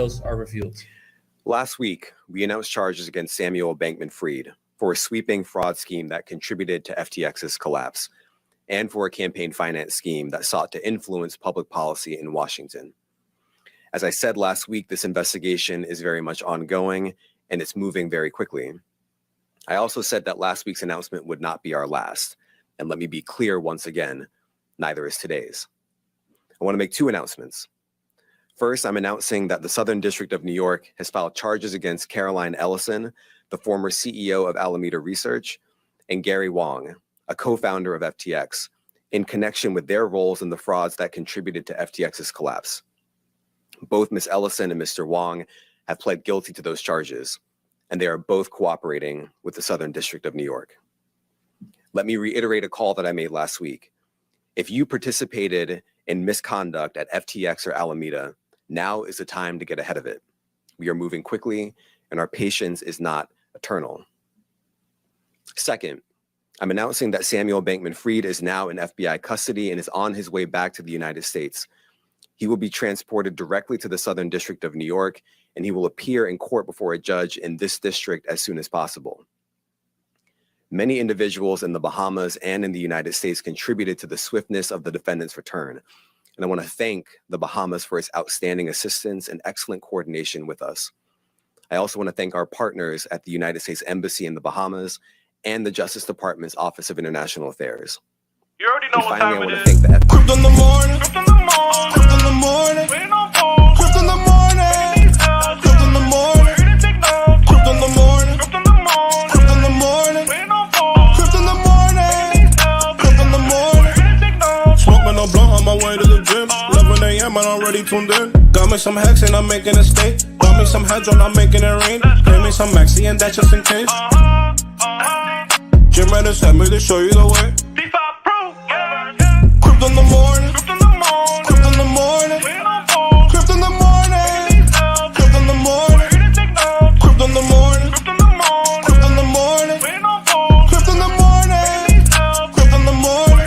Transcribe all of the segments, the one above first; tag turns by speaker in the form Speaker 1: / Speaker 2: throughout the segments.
Speaker 1: details are revealed.
Speaker 2: Last week, we announced charges against Samuel Bankman-Fried for a sweeping fraud scheme that contributed to FTX's collapse, and for a campaign finance scheme that sought to influence public policy in Washington. As I said last week, this investigation is very much ongoing, and it's moving very quickly. I also said that last week's announcement would not be our last, and let me be clear once again, neither is today's. I want to make two announcements. First, I'm announcing that the Southern District of New York has filed charges against Caroline Ellison, the former CEO of Alameda Research, and Gary Wang, a co-founder of FTX, in connection with their roles in the frauds that contributed to FTX's collapse. Both Ms. Ellison and Mr. Wang have pled guilty to those charges, and they are both cooperating with the Southern District of New York. Let me reiterate a call that I made last week. If you participated in misconduct at FTX or Alameda, now is the time to get ahead of it. We are moving quickly, and our patience is not eternal. Second, I'm announcing that Samuel Bankman-Fried is now in FBI custody and is on his way back to the United States. He will be transported directly to the Southern District of New York, and he will appear in court before a judge in this district as soon as possible. Many individuals in the Bahamas and in the United States contributed to the swiftness of the defendant's return, and I want to thank the Bahamas for its outstanding assistance and excellent coordination with us. I also want to thank our partners at the United States Embassy in the Bahamas and the Justice Department's Office of International Affairs.
Speaker 3: You already know what time it is.
Speaker 2: Crypto
Speaker 3: in the morning. Crypto in the morning. Crypto in the morning. Crypto in the morning. Crypto in the morning. Crypto in the morning. Crypto in the morning. Crypto in the morning. Crypto in the morning. Crypto in the morning. Smoking a blunt on my way to the gym. 11 a.m. and I'm already tuned in. Got me some hacks and I'm making a stake. Got me some heads on, I'm making it rain. Pay me some maxi and that's just in case. Jim Reddit sent me to show you the way. Crypto in the morning. Crypto in the morning. Crypto in the morning. Crypto in the morning. Crypto in the morning. Crypto in the morning. Crypto in the morning. Crypto in the morning. Crypto in the morning. Crypto in the morning.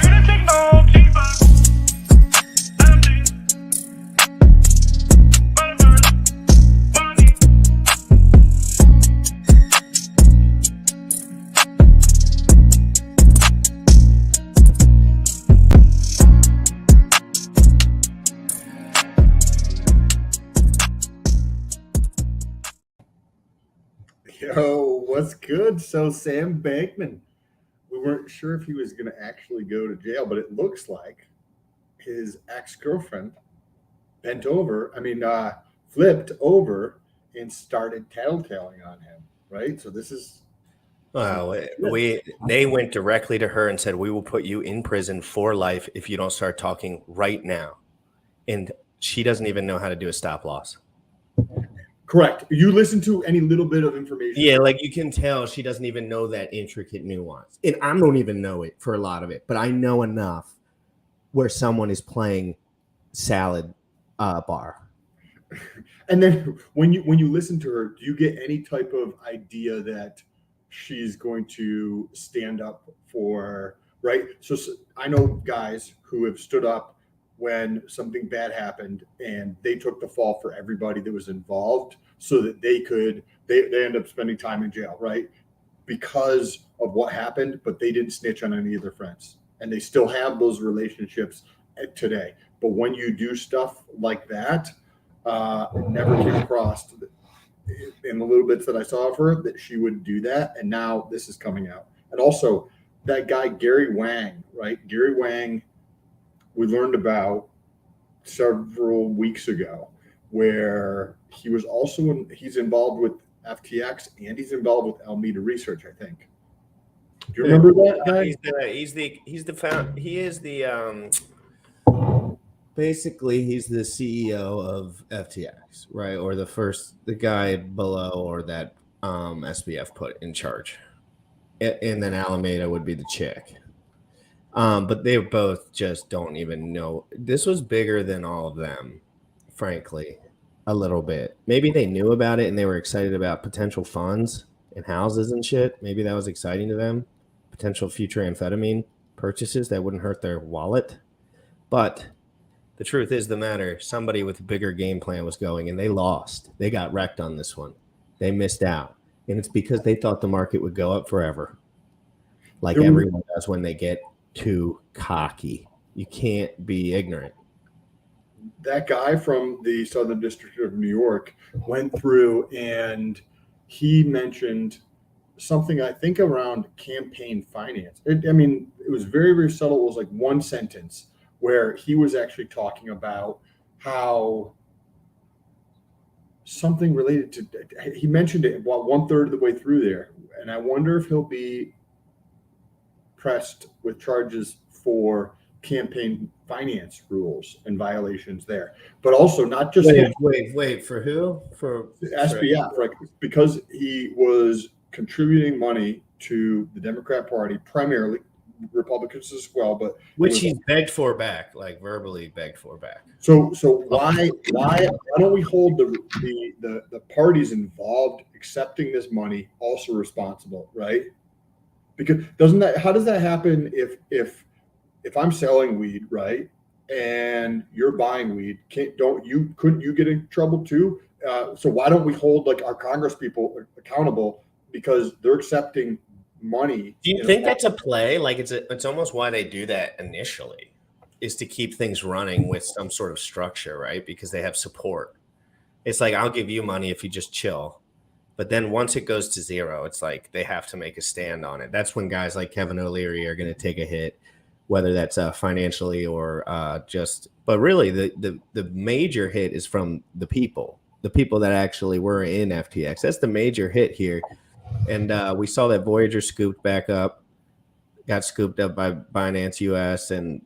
Speaker 4: Yo, what's good? So Sam Bankman, we weren't sure if he was going to actually go to jail, but it looks like his ex-girlfriend flipped over and started tattletaling on him, right? So this is...
Speaker 5: Well, they went directly to her and said, we will put you in prison for life if you don't start talking right now. And she doesn't even know how to do a stop loss.
Speaker 4: Correct. You listen to any little bit of information.
Speaker 5: Yeah, like you can tell she doesn't even know that intricate nuance. And I don't even know it for a lot of it, but I know enough where someone is playing salad bar.
Speaker 4: And then when you listen to her, do you get any type of idea that she's going to stand up for, right? So I know guys who have stood up when something bad happened and they took the fall for everybody that was involved so that they end up spending time in jail, right? Because of what happened, but they didn't snitch on any of their friends. And they still have those relationships today. But when you do stuff like that, never came across in the little bits that I saw of her that she would do that. And now this is coming out. And also that guy, Gary Wang, right? Gary Wang, we learned about several weeks ago, where he was also he's involved with FTX and he's involved with Alameda Research, I think. Do you remember that guy?
Speaker 5: Basically he's the CEO of FTX, right? Or the guy below, or that SBF put in charge. And then Alameda would be the chick. But they both just don't even know. This was bigger than all of them, frankly, a little bit. Maybe they knew about it and they were excited about potential funds and houses and shit. Maybe that was exciting to them. Potential future amphetamine purchases that wouldn't hurt their wallet. But The truth is the matter. Somebody with a bigger game plan was going, and they lost. They got wrecked on this one. They missed out. And it's because they thought the market would go up forever, like everyone does when they get too cocky. You can't be ignorant.
Speaker 4: That guy from the Southern District of New York went through and he mentioned something, I think, around campaign finance. It was very, very subtle. It was like one sentence where he was actually talking about how something related to, he mentioned it about 1/3 of the way through there. And I wonder if he'll be pressed with charges for campaign finance rules and violations there, but also not just
Speaker 5: wait for who? For
Speaker 4: SBF, right? Because he was contributing money to the Democrat Party, primarily Republicans as well, but
Speaker 5: which he begged for back, like verbally begged for back.
Speaker 4: So why don't we hold the parties involved accepting this money also responsible, right? Because how does that happen if I'm selling weed, right, and you're buying weed? Couldn't you get in trouble too? So why don't we hold like our Congress people accountable because they're accepting money?
Speaker 5: Do you think that's a play? Like it's almost why they do that initially, is to keep things running with some sort of structure, right? Because they have support. It's like, I'll give you money if you just chill. But then once it goes to zero, it's like they have to make a stand on it. That's when guys like Kevin O'Leary are going to take a hit, whether that's financially or just. But really, the major hit is from the people that actually were in FTX. That's the major hit here. And we saw that Voyager got scooped up by Binance US, and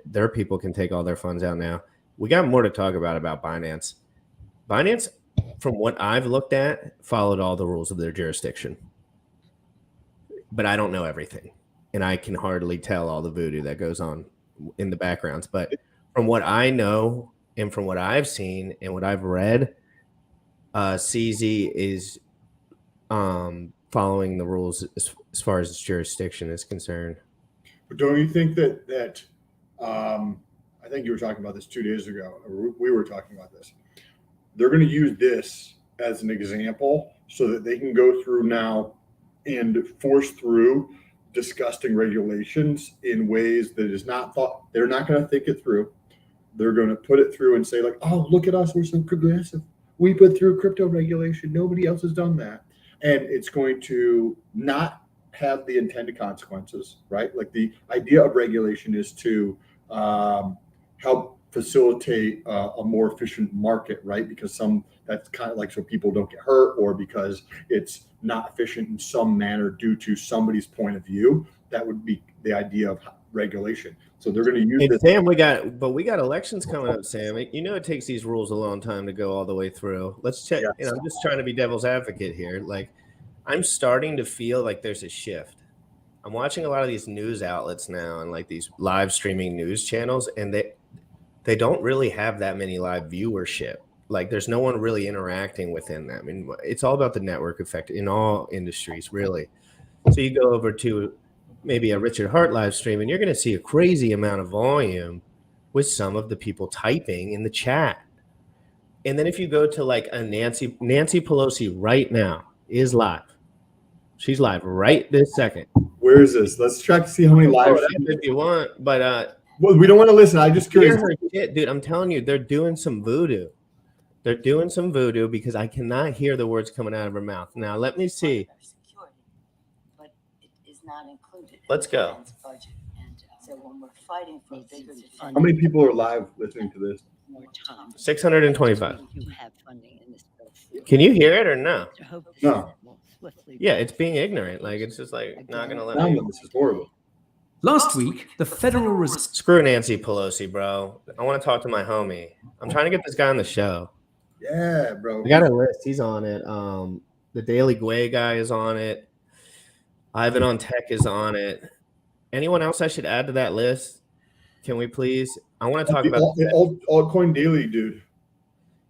Speaker 5: their people can take all their funds out now. We got more to talk about Binance. Binance, from what I've looked at, followed all the rules of their jurisdiction. But I don't know everything, and I can hardly tell all the voodoo that goes on in the backgrounds. But from what I know and from what I've seen and what I've read, CZ is following the rules as far as its jurisdiction is concerned.
Speaker 4: But don't you think that I think you were talking about this 2 days ago, or we were talking about this. They're going to use this as an example so that they can go through now and force through disgusting regulations in ways that is not thought. They're not going to think it through. They're going to put it through and say like, oh, look at us, we're so progressive. We put through crypto regulation. Nobody else has done that. And it's going to not have the intended consequences, right? Like the idea of regulation is to help facilitate a more efficient market, right? Because that's kind of like so people don't get hurt, or because it's not efficient in some manner due to somebody's point of view. That would be the idea of regulation. So they're going to use this.
Speaker 5: Sam, we got elections coming up, Sam. You know, it takes these rules a long time to go all the way through. Let's check.
Speaker 4: Yes.
Speaker 5: I'm just trying to be devil's advocate here. Like, I'm starting to feel like there's a shift. I'm watching a lot of these news outlets now and like these live streaming news channels, and they don't really have that many live viewership. Like, there's no one really interacting within them. I mean, it's all about the network effect in all industries, really. So you go over to maybe a Richard Hart live stream, and you're going to see a crazy amount of volume with some of the people typing in the chat. And then if you go to like a Nancy Pelosi right now is live. She's live right this second.
Speaker 4: Where is this? Let's check to see how many live
Speaker 5: if you want, but
Speaker 4: well, we don't want to listen. I just curious.
Speaker 5: Shit, dude, I'm telling you, they're doing some voodoo. They're doing some voodoo because I cannot hear the words coming out of her mouth. Now, let me see.
Speaker 1: But it is not included.
Speaker 5: Let's go.
Speaker 1: Budget. And so when we're fighting for bigger
Speaker 4: How many people are live listening to this?
Speaker 1: more time,
Speaker 5: 625.
Speaker 1: you have funding in this bill.
Speaker 5: Can you hear it or no?
Speaker 4: No.
Speaker 5: Yeah, it's being ignorant. Like, it's just like not gonna let
Speaker 4: No,
Speaker 5: me.
Speaker 4: this is horrible.
Speaker 6: Last week, the Federal Reserve.
Speaker 5: Screw Nancy Pelosi, bro. I want to talk to my homie. I'm trying to get this guy on the show.
Speaker 4: Yeah, bro.
Speaker 5: We got a list. He's on it. The Daily Gway guy is on it. Ivan on Tech is on it. Anyone else I should add to that list? Can we please? I want to talk about
Speaker 4: Altcoin Daily, dude.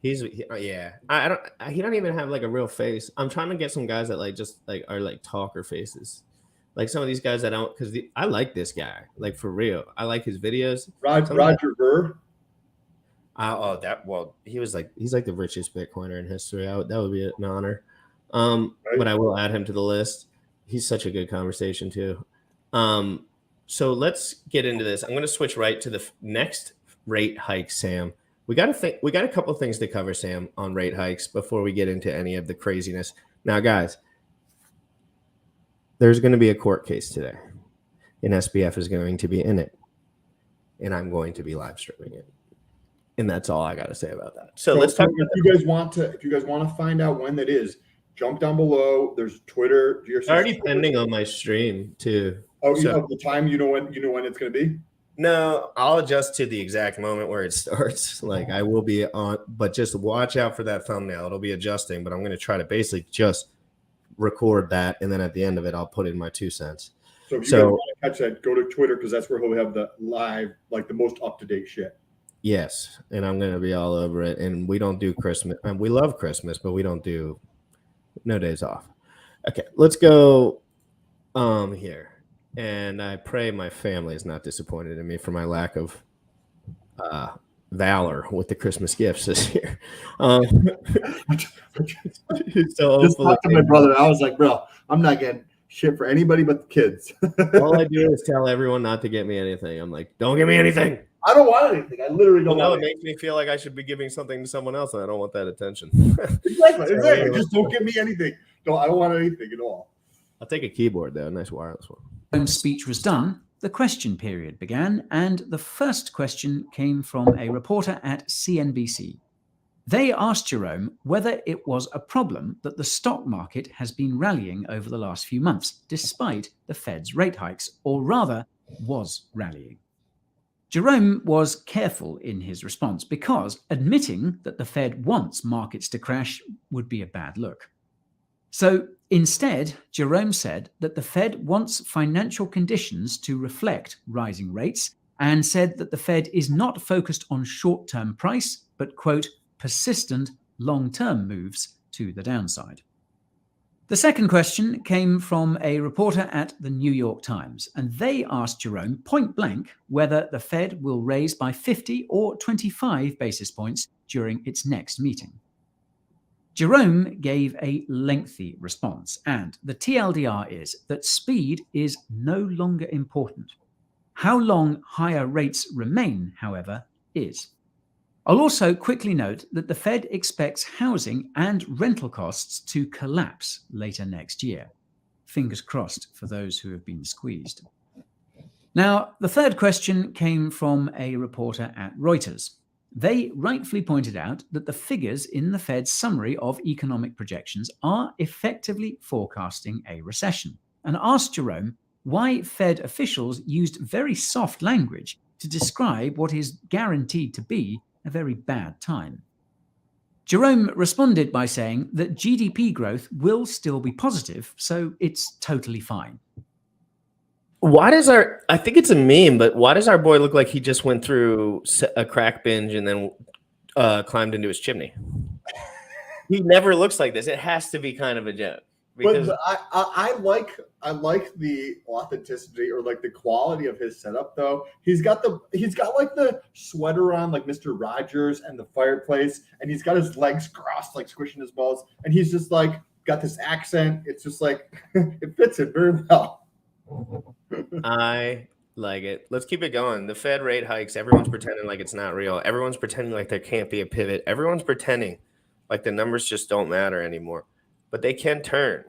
Speaker 5: Yeah. I don't. He don't even have like a real face. I'm trying to get some guys that like just like are like talker faces. Like some of these guys that don't, because I like this guy, like for real. I like his videos.
Speaker 4: Roger Ver.
Speaker 5: He's like the richest Bitcoiner in history. That would be an honor.
Speaker 4: Right.
Speaker 5: But I will add him to the list. He's such a good conversation too. So let's get into this. I'm going to switch right to the next rate hike, Sam. We got a couple of things to cover, Sam, on rate hikes before we get into any of the craziness. Now, guys, there's going to be a court case today, and SBF is going to be in it, and I'm going to be live streaming it. And that's all I got to say about that. So let's talk.
Speaker 4: If you guys want to find out when that is, jump down below. There's Twitter.
Speaker 5: It's already pending on my stream too.
Speaker 4: Oh, you know the time. You know when it's going to be.
Speaker 5: No, I'll adjust to the exact moment where it starts. Like I will be on, but just watch out for that thumbnail. It'll be adjusting, but I'm going to try to basically just record that, and then at the end of it, I'll put in my 2 cents.
Speaker 4: So if you guys want to catch that, go to Twitter because that's where he'll have the live, like the most up to date shit.
Speaker 5: Yes, and I'm going to be all over it. And we don't do Christmas. And we love Christmas, but we don't do no days off. Okay, let's go here. And I pray my family is not disappointed in me for my lack of valor with the Christmas gifts this year. So
Speaker 4: Just talked to my brother. I was like, bro, I'm not getting shit for anybody but the kids.
Speaker 5: all I do is tell everyone not to get me anything. I'm like, don't give me anything.
Speaker 4: I don't want anything. I literally don't want
Speaker 5: it makes me feel like I should be giving something to someone else, and I don't want that attention.
Speaker 4: Exactly. Just don't give me anything. I don't want anything at all.
Speaker 5: I'll take a keyboard, though. A nice wireless one.
Speaker 6: Jerome's speech was done, the question period began, and the first question came from a reporter at CNBC. They asked Jerome whether it was a problem that the stock market has been rallying over the last few months, despite the Fed's rate hikes, or rather, was rallying. Jerome was careful in his response because admitting that the Fed wants markets to crash would be a bad look. So instead, Jerome said that the Fed wants financial conditions to reflect rising rates and said that the Fed is not focused on short-term price, but, quote, persistent long-term moves to the downside. The second question came from a reporter at the New York Times, and they asked Jerome point blank whether the Fed will raise by 50 or 25 basis points during its next meeting. Jerome gave a lengthy response, and the TLDR is that speed is no longer important. How long higher rates remain, however, is. I'll also quickly note that the Fed expects housing and rental costs to collapse later next year. Fingers crossed for those who have been squeezed. Now, the third question came from a reporter at Reuters. They rightfully pointed out that the figures in the Fed's summary of economic projections are effectively forecasting a recession, and asked Jerome why Fed officials used very soft language to describe what is guaranteed to be a very bad time. Jerome responded by saying that GDP growth will still be positive, so it's totally fine.
Speaker 5: Why does I think it's a meme, but why does our boy look like he just went through a crack binge and then climbed into his chimney? He never looks like this. It has to be kind of a joke. Because
Speaker 4: But I like the authenticity or like the quality of his setup though. He's got like the sweater on like Mr. Rogers and the fireplace, and he's got his legs crossed like squishing his balls, and he's just like got this accent. It's just like it fits it very well.
Speaker 5: I like it. Let's keep it going. The Fed rate hikes. Everyone's pretending like it's not real. Everyone's pretending like there can't be a pivot. Everyone's pretending like the numbers just don't matter anymore. But they can turn.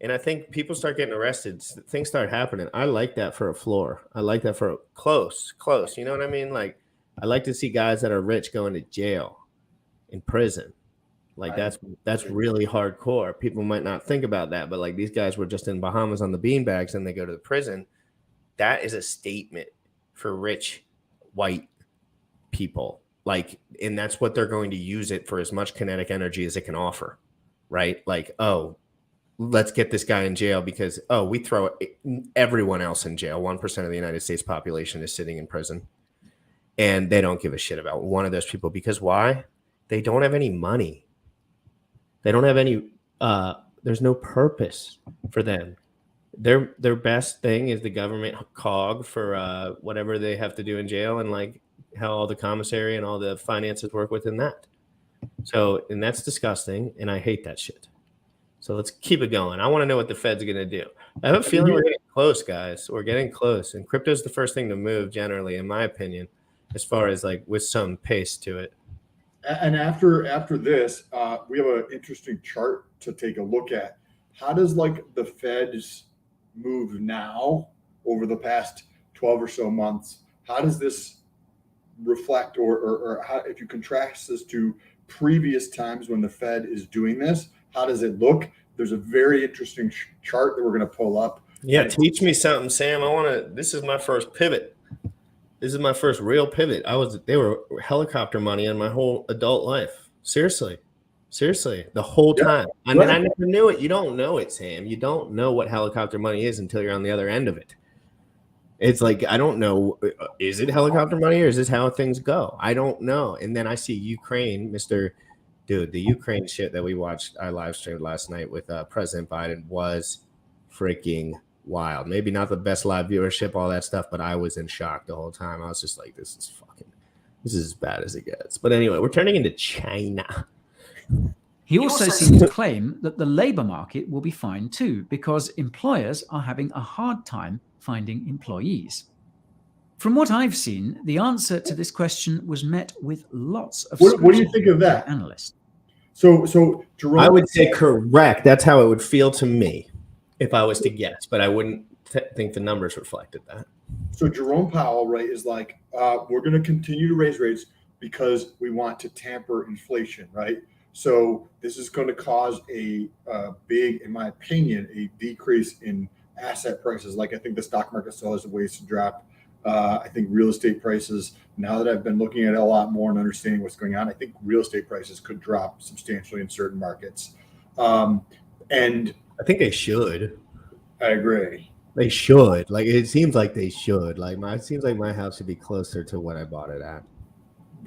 Speaker 5: And I think people start getting arrested. Things start happening. I like that for a floor. I like that for a close. You know what I mean? Like, I like to see guys that are rich going to jail, in prison. Like, that's really hardcore. People might not think about that, but like these guys were just in Bahamas on the beanbags and they go to the prison. That is a statement for rich white people. Like, and that's what they're going to use it for, as much kinetic energy as it can offer. Right? Like, oh, let's get this guy in jail because, oh, we throw everyone else in jail. 1% of the United States population is sitting in prison. And they don't give a shit about one of those people because why? They don't have any money. They don't have any, there's no purpose for them. Their best thing is the government cog for whatever they have to do in jail. And like, how all the commissary and all the finances work within that. So, and that's disgusting, and I hate that shit. So let's keep it going. I want to know what the Fed's going to do. I have a feeling we're getting close, guys. We're getting close, and crypto's the first thing to move, generally, in my opinion, as far as like with some pace to it.
Speaker 4: And after this, we have an interesting chart to take a look at. How does like the Fed's move now over the past 12 or so months? How does this reflect, or how, if you contrast this to previous times when the Fed is doing this, how does it look? There's a very interesting chart that we're going to pull up.
Speaker 5: Yeah, teach me something, Sam. This is my first pivot. This is my first real pivot. They were helicopter money in my whole adult life. Seriously, the whole time. And then I never knew it. You don't know it, Sam. You don't know what helicopter money is until you're on the other end of it. It's like, I don't know. Is it helicopter money or is this how things go? I don't know. And then I see Ukraine, the Ukraine shit that we watched, I live streamed last night with President Biden was freaking wild. Maybe not the best live viewership, all that stuff, but I was in shock the whole time. I was just like, this is as bad as it gets. But anyway, we're turning into China.
Speaker 6: He also seemed to claim that the labor market will be fine too, because employers are having a hard time finding employees. From what I've seen, the answer to this question was met with lots of
Speaker 4: What do you think of that,
Speaker 6: analysts?
Speaker 4: So Jerome,
Speaker 5: I would say correct. That's how it would feel to me if I was to guess, but I wouldn't think the numbers reflected that.
Speaker 4: So Jerome Powell, right, is like, we're going to continue to raise rates because we want to tamper inflation, right? So this is going to cause a big, in my opinion, a decrease in asset prices. Like I think the stock market still has ways to drop. I think real estate prices, now that I've been looking at it a lot more and understanding what's going on, I think real estate prices could drop substantially in certain markets. And
Speaker 5: I think they should.
Speaker 4: I agree.
Speaker 5: They should. Like, it seems like they should. Like, it seems like my house should be closer to what I bought it at.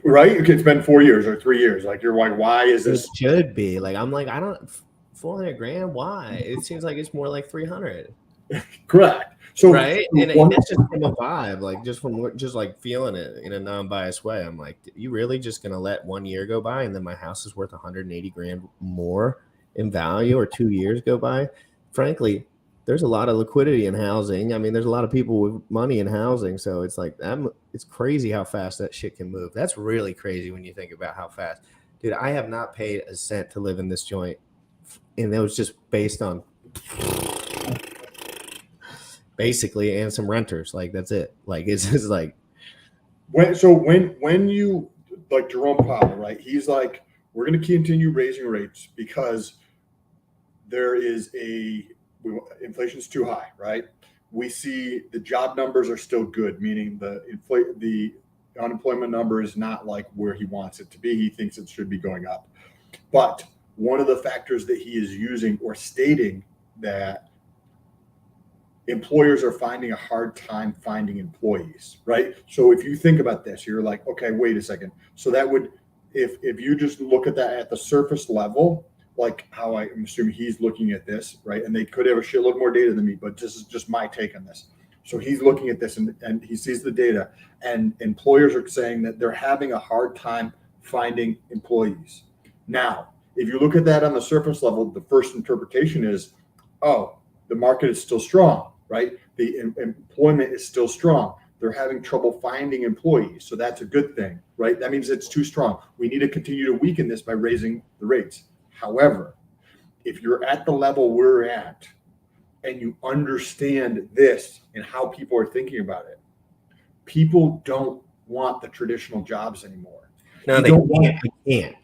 Speaker 4: Right? Okay, it's been 4 years or 3 years. Like, you're like, why is this?
Speaker 5: It should be. Like, I'm like, I don't, 400 grand? Why? It seems like it's more like 300.
Speaker 4: Correct. So
Speaker 5: right, and that's just from a vibe, like just like feeling it in a non-biased way. I'm like, you really just gonna let 1 year go by and then my house is worth 180 grand more in value, or 2 years go by? Frankly, there's a lot of liquidity in housing. I mean, there's a lot of people with money in housing, so it's like it's crazy how fast that shit can move. That's really crazy when you think about how fast, dude. I have not paid a cent to live in this joint, and that was just based on. Basically, and some renters, like that's it. Like it's just like
Speaker 4: when you like Jerome Powell, right? He's like, we're going to continue raising rates because there is inflation's too high, right? We see the job numbers are still good, meaning the unemployment number is not like where he wants it to be. He thinks it should be going up. But one of the factors that he is using or stating that employers are finding a hard time finding employees, right? So if you think about this, you're like, okay, wait a second. So that would, if you just look at that at the surface level, like how I'm assuming he's looking at this, right? And they could have a shitload more data than me, but this is just my take on this. So he's looking at this and he sees the data, and employers are saying that they're having a hard time finding employees. Now, if you look at that on the surface level, the first interpretation is, oh, the market is still strong, right? The employment is still strong. They're having trouble finding employees. So that's a good thing, right? That means it's too strong. We need to continue to weaken this by raising the rates. However, if you're at the level we're at and you understand this and how people are thinking about it, people don't want the traditional jobs anymore.
Speaker 5: No,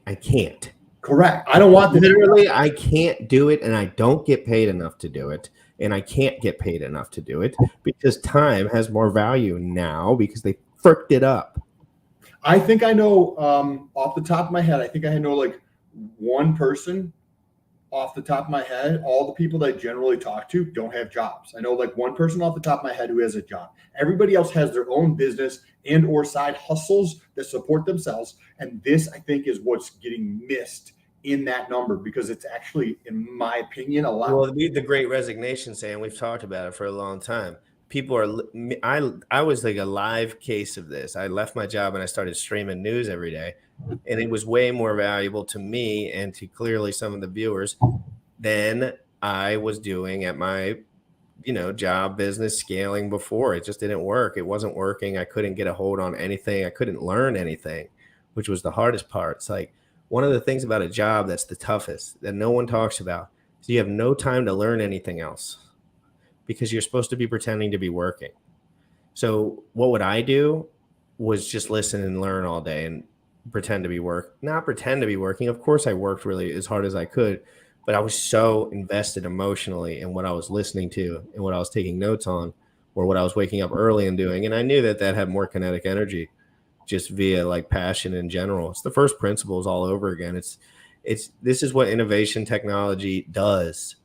Speaker 5: I can't.
Speaker 4: Correct. I don't want the
Speaker 5: literally. I can't do it, and I don't get paid enough to do it, and I can't get paid enough to do it because time has more value now because they fricked it up.
Speaker 4: I think I know off the top of my head. I think I know like one person off the top of my head. All the people that I generally talk to don't have jobs. I know like one person off the top of my head who has a job. Everybody else has their own business and or side hustles that support themselves. And this, I think, is what's getting missed in that number because it's actually, in my opinion, a lot.
Speaker 5: Well, the great resignation, Sam, we've talked about it for a long time. people are. I was like a live case of this. I left my job and I started streaming news every day, and it was way more valuable to me and to clearly some of the viewers than I was doing at my, job, business, scaling before. It just didn't work. It wasn't working. I couldn't get a hold on anything. I couldn't learn anything, which was the hardest part. It's like one of the things about a job that's the toughest that no one talks about is you have no time to learn anything else because you're supposed to be pretending to be working. So what would I do was just listen and learn all day and pretend to be not pretend to be working. Of course, I worked really as hard as I could, but I was so invested emotionally in what I was listening to and what I was taking notes on, or what I was waking up early and doing. And I knew that had more kinetic energy just via like passion in general. It's the first principles all over again. This is what innovation technology does.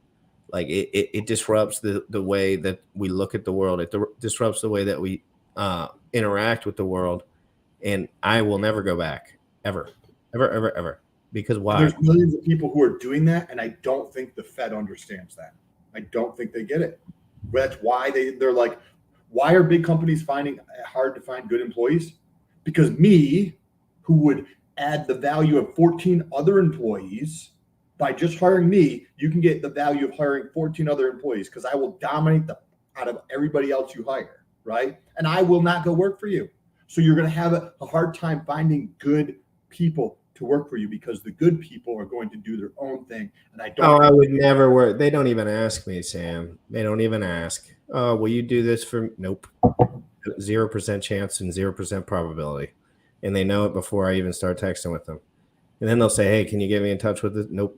Speaker 5: Like it disrupts the way that we look at the world. It disrupts the way that we interact with the world. And I will never go back, ever. Because why?
Speaker 4: There's millions of people who are doing that, and I don't think the Fed understands that. I don't think they get it. That's why they're like, why are big companies finding it hard to find good employees? Because me, who would add the value of 14 other employees, by just hiring me, you can get the value of hiring 14 other employees because I will dominate out of everybody else you hire, right? And I will not go work for you. So you're going to have a hard time finding good people to work for you because the good people are going to do their own thing. And I don't.
Speaker 5: I would never work. They don't even ask me, Sam. They don't even ask. Oh, will you do this for me? Nope. 0% chance and 0% probability. And they know it before I even start texting with them. And then they'll say, hey, can you get me in touch with this? Nope.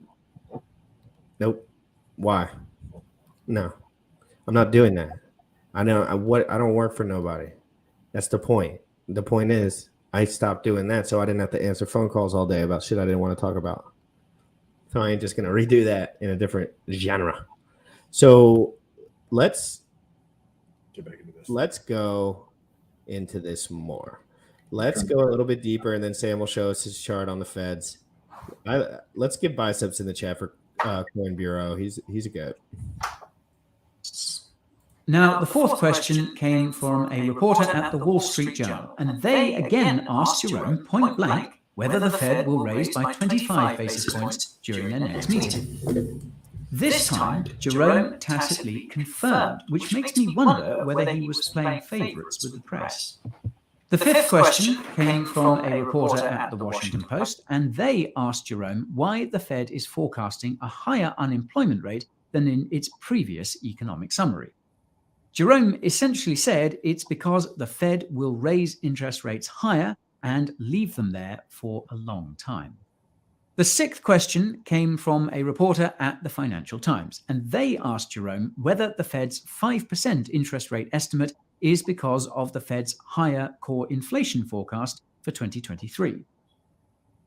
Speaker 5: Why? No, I'm not doing that. I don't work for nobody. That's the point. The point is I stopped doing that so I didn't have to answer phone calls all day about shit I didn't want to talk about. So I ain't just going to redo that in a different genre. So let's
Speaker 4: Get back into this.
Speaker 5: Let's go into this more. Let's go a little bit deeper, and then Sam will show us his chart on the Feds. Let's get Biceps in the chat for Coin Bureau. He's a goat.
Speaker 6: Now, the fourth question came from a reporter at the Wall Street Journal, and they again asked Jerome point blank whether the Fed will raise by 25 basis points during their next meeting. This time, Jerome tacitly confirmed, which makes me wonder whether he was playing favorites with the press. The fifth question came from a reporter at the Washington Post, and they asked Jerome why the Fed is forecasting a higher unemployment rate than in its previous economic summary. Jerome essentially said it's because the Fed will raise interest rates higher and leave them there for a long time. The sixth question came from a reporter at the Financial Times, and they asked Jerome whether the Fed's 5% interest rate estimate is because of the Fed's higher core inflation forecast for 2023.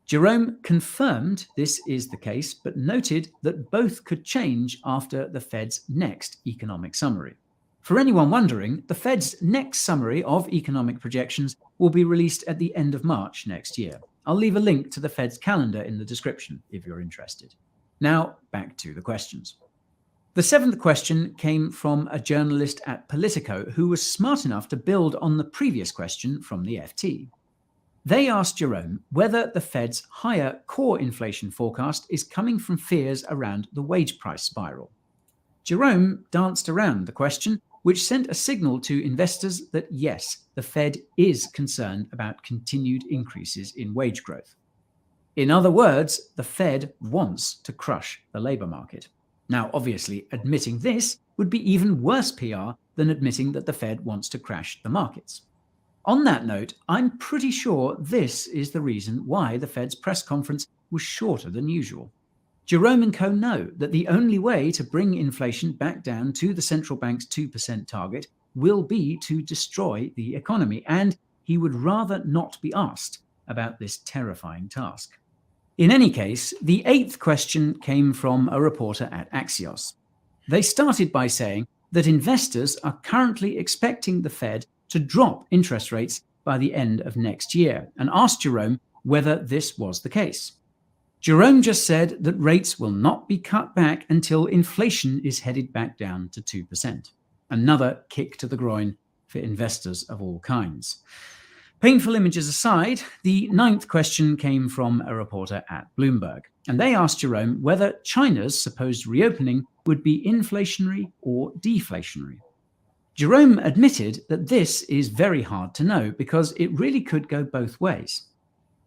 Speaker 6: Jerome confirmed this is the case, but noted that both could change after the Fed's next economic summary. For anyone wondering, the Fed's next summary of economic projections will be released at the end of March next year. I'll leave a link to the Fed's calendar in the description if you're interested. Now, back to the questions. The seventh question came from a journalist at Politico who was smart enough to build on the previous question from the FT. They asked Jerome whether the Fed's higher core inflation forecast is coming from fears around the wage price spiral. Jerome danced around the question, which sent a signal to investors that yes, the Fed is concerned about continued increases in wage growth. In other words, the Fed wants to crush the labor market. Now, obviously, admitting this would be even worse PR than admitting that the Fed wants to crash the markets. On that note, I'm pretty sure this is the reason why the Fed's press conference was shorter than usual. Jerome and co know that the only way to bring inflation back down to the central bank's 2% target will be to destroy the economy, and he would rather not be asked about this terrifying task. In any case, the eighth question came from a reporter at Axios. They started by saying that investors are currently expecting the Fed to drop interest rates by the end of next year, and asked Jerome whether this was the case. Jerome just said that rates will not be cut back until inflation is headed back down to 2%. Another kick to the groin for investors of all kinds. Painful images aside, the 9th question came from a reporter at Bloomberg, and they asked Jerome whether China's supposed reopening would be inflationary or deflationary. Jerome admitted that this is very hard to know because it really could go both ways.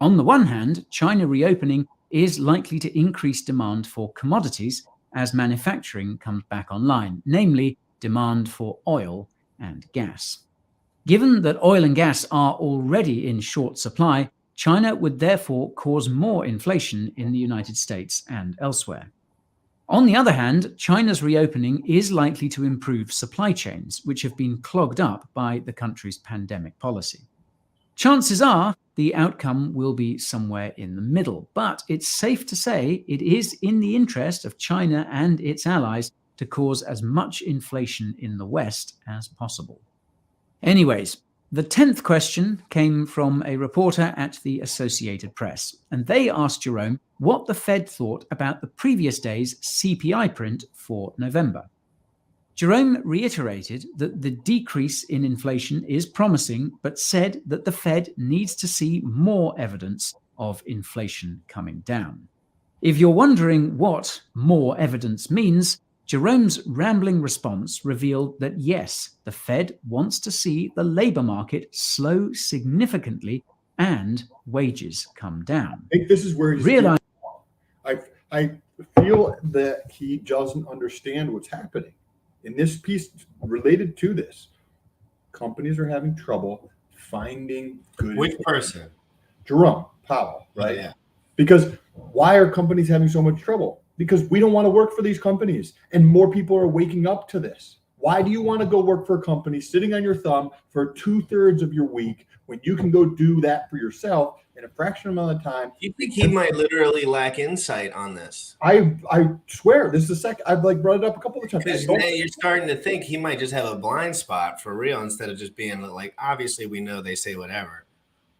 Speaker 6: On the one hand, China reopening is likely to increase demand for commodities as manufacturing comes back online, namely demand for oil and gas. Given that oil and gas are already in short supply, China would therefore cause more inflation in the United States and elsewhere. On the other hand, China's reopening is likely to improve supply chains, which have been clogged up by the country's pandemic policy. Chances are the outcome will be somewhere in the middle, but it's safe to say it is in the interest of China and its allies to cause as much inflation in the West as possible. Anyways, the 10th question came from a reporter at the Associated Press, and they asked Jerome what the Fed thought about the previous day's CPI print for November. Jerome reiterated that the decrease in inflation is promising, but said that the Fed needs to see more evidence of inflation coming down. If you're wondering what more evidence means, Jerome's rambling response revealed that yes, the Fed wants to see the labor market slow significantly and wages come down.
Speaker 4: I think this is where he's I feel that he doesn't understand what's happening. In this piece related to this, companies are having trouble finding good.
Speaker 5: Which person?
Speaker 4: Jerome Powell, right?
Speaker 5: Yeah.
Speaker 4: Because why are companies having so much trouble? Because we don't want to work for these companies, and more people are waking up to this. Why do you want to go work for a company sitting on your thumb for 2/3 of your week when you can go do that for yourself in a fraction amount of time?
Speaker 5: You think he might literally lack insight on this?
Speaker 4: I swear, this is the second I've brought it up a couple of times.
Speaker 5: Because now you're starting to think he might just have a blind spot for real instead of just being like, obviously we know they say whatever,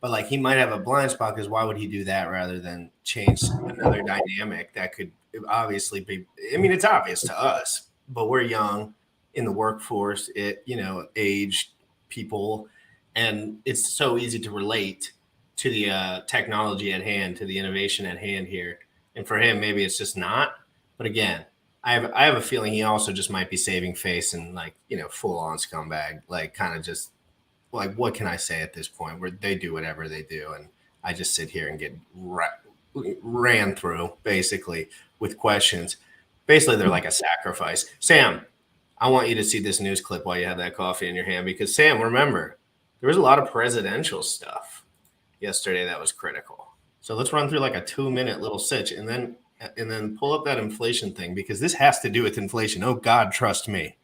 Speaker 5: but like he might have a blind spot because why would he do that rather than change another dynamic that could obviously be, I mean, it's obvious to us, but we're young in the workforce, aged people, and it's so easy to relate to the technology at hand, to the innovation at hand here. And for him, maybe it's just not. But again, I have a feeling he also just might be saving face and full on scumbag, kind of just what can I say at this point where they do whatever they do. And I just sit here and get ran through basically with questions. Basically, they're like a sacrifice. Sam, I want you to see this news clip while you have that coffee in your hand, because Sam, remember, there was a lot of presidential stuff yesterday that was critical. So let's run through like a 2-minute little sitch and then pull up that inflation thing, because this has to do with inflation. Oh God, trust me.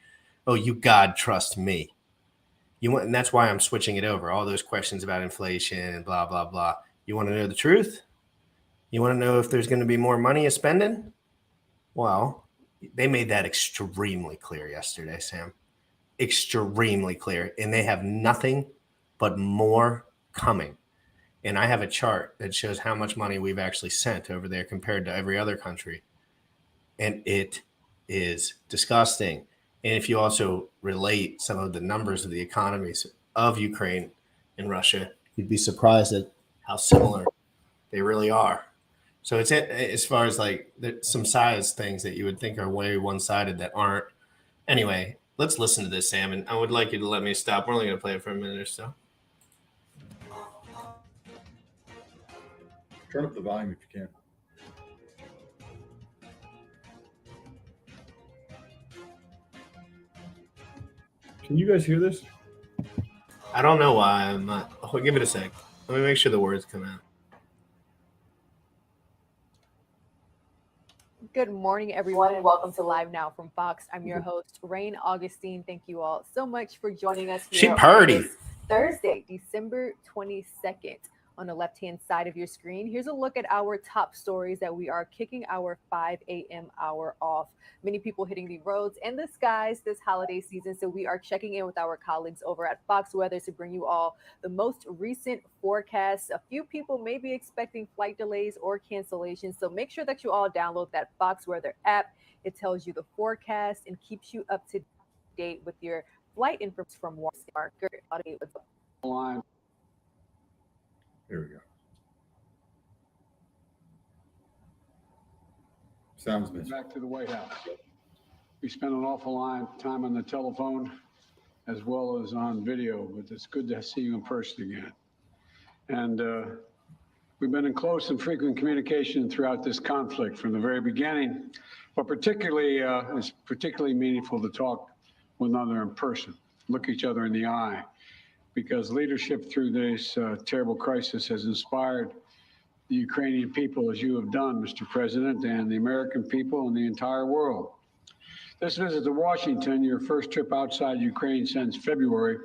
Speaker 5: Oh, you God, trust me. And that's why I'm switching it over. All those questions about inflation and blah, blah, blah. You want to know the truth? You want to know if there's going to be more money you're spending? Well, they made that extremely clear yesterday, Sam. Extremely clear. And they have nothing but more coming. And I have a chart that shows how much money we've actually sent over there compared to every other country. And it is disgusting. And if you also relate some of the numbers of the economies of Ukraine and Russia, you'd be surprised at how similar they really are. So it's as far as some size things that you would think are way one-sided that aren't. Anyway, let's listen to this, Sam, and I would like you to let me stop. We're only going to play it for a minute or so.
Speaker 4: Turn up the volume if you can. Can you guys hear this?
Speaker 5: I don't know why I'm not. Oh, give it a sec. Let me make sure the words come out.
Speaker 7: Good morning, everyone, and welcome to Live Now from Fox. I'm your host, Rain Augustine. Thank you all so much for joining us here
Speaker 5: She party.
Speaker 7: on this Thursday, December 22nd. On the left-hand side of your screen, here's a look at our top stories that we are kicking our 5 a.m. hour off. Many people hitting the roads and the skies this holiday season, so we are checking in with our colleagues over at Fox Weather to bring you all the most recent forecasts. A few people may be expecting flight delays or cancellations, so make sure that you all download that Fox Weather app. It tells you the forecast and keeps you up to date with your flight information from Wall Street.
Speaker 8: Line.
Speaker 4: Here we go. Sounds missing.
Speaker 8: Back to the White House. We spent an awful lot of time on the telephone as well as on video, but it's good to see you in person again. And we've been in close and frequent communication throughout this conflict from the very beginning, but particularly, it's particularly meaningful to talk with one another in person, look each other in the eye, because leadership through this terrible crisis has inspired the Ukrainian people, as you have done, Mr. President, and the American people and the entire world. This visit to Washington, your first trip outside Ukraine since February,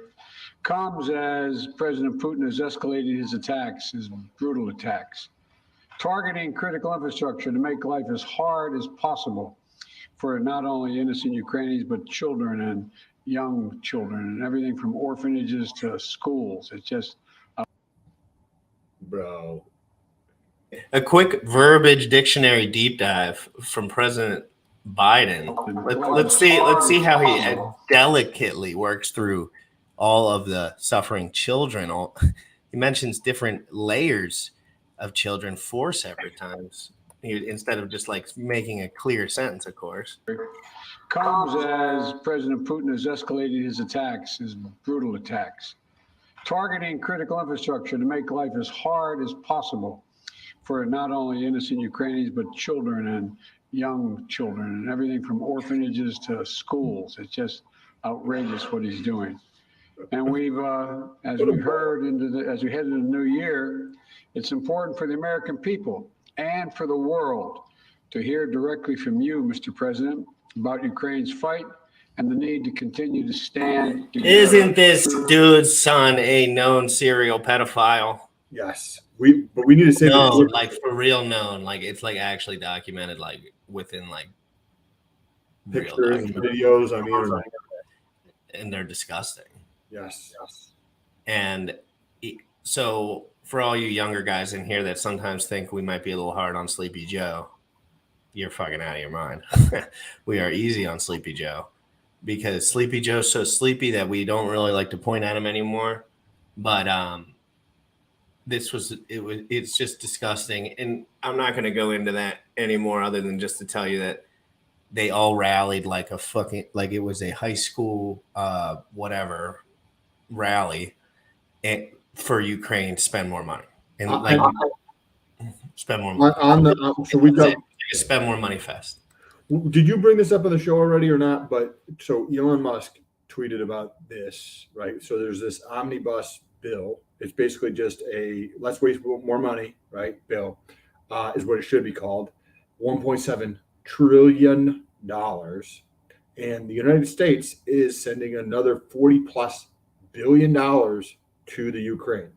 Speaker 8: comes as President Putin has escalated his attacks, his brutal attacks, targeting critical infrastructure to make life as hard as possible for not only innocent Ukrainians, but children and young children, and everything from orphanages to schools. It's just...
Speaker 4: Bro.
Speaker 5: A quick verbiage dictionary deep dive from President Biden. Let's see how he delicately works through all of the suffering children. He mentions different layers of children 4 separate times instead of just like making a clear sentence, of course.
Speaker 8: Comes as President Putin has escalated his attacks, his brutal attacks, targeting critical infrastructure to make life as hard as possible for not only innocent Ukrainians, but children and young children, and everything from orphanages to schools. It's just outrageous what he's doing. And we've, as we heard as we head into the new year, it's important for the American people and for the world to hear directly from you, Mr. President, about Ukraine's fight and the need to continue to stand together.
Speaker 5: Isn't this dude's son a known serial pedophile?
Speaker 4: Yes. But we need to say
Speaker 5: no, like for real known, like it's like actually documented, like within like
Speaker 4: pictures and videos on the internet.
Speaker 5: And they're disgusting.
Speaker 4: Yes.
Speaker 5: And so for all you younger guys in here that sometimes think we might be a little hard on Sleepy Joe, you're fucking out of your mind. We are easy on Sleepy Joe because Sleepy Joe's so sleepy that we don't really like to point at him anymore. But it's just disgusting. And I'm not going to go into that anymore other than just to tell you that they all rallied like it was a high school, whatever rally for Ukraine to spend more money and spend more money.
Speaker 4: So we've got
Speaker 5: spend more money fest.
Speaker 4: Did you bring this up on the show already or not? But so Elon Musk tweeted about this, right? So there's this omnibus bill. It's basically just a let's waste more money, right? Bill is what it should be called. $1.7 trillion. And the United States is sending another $40+ billion to the Ukraine.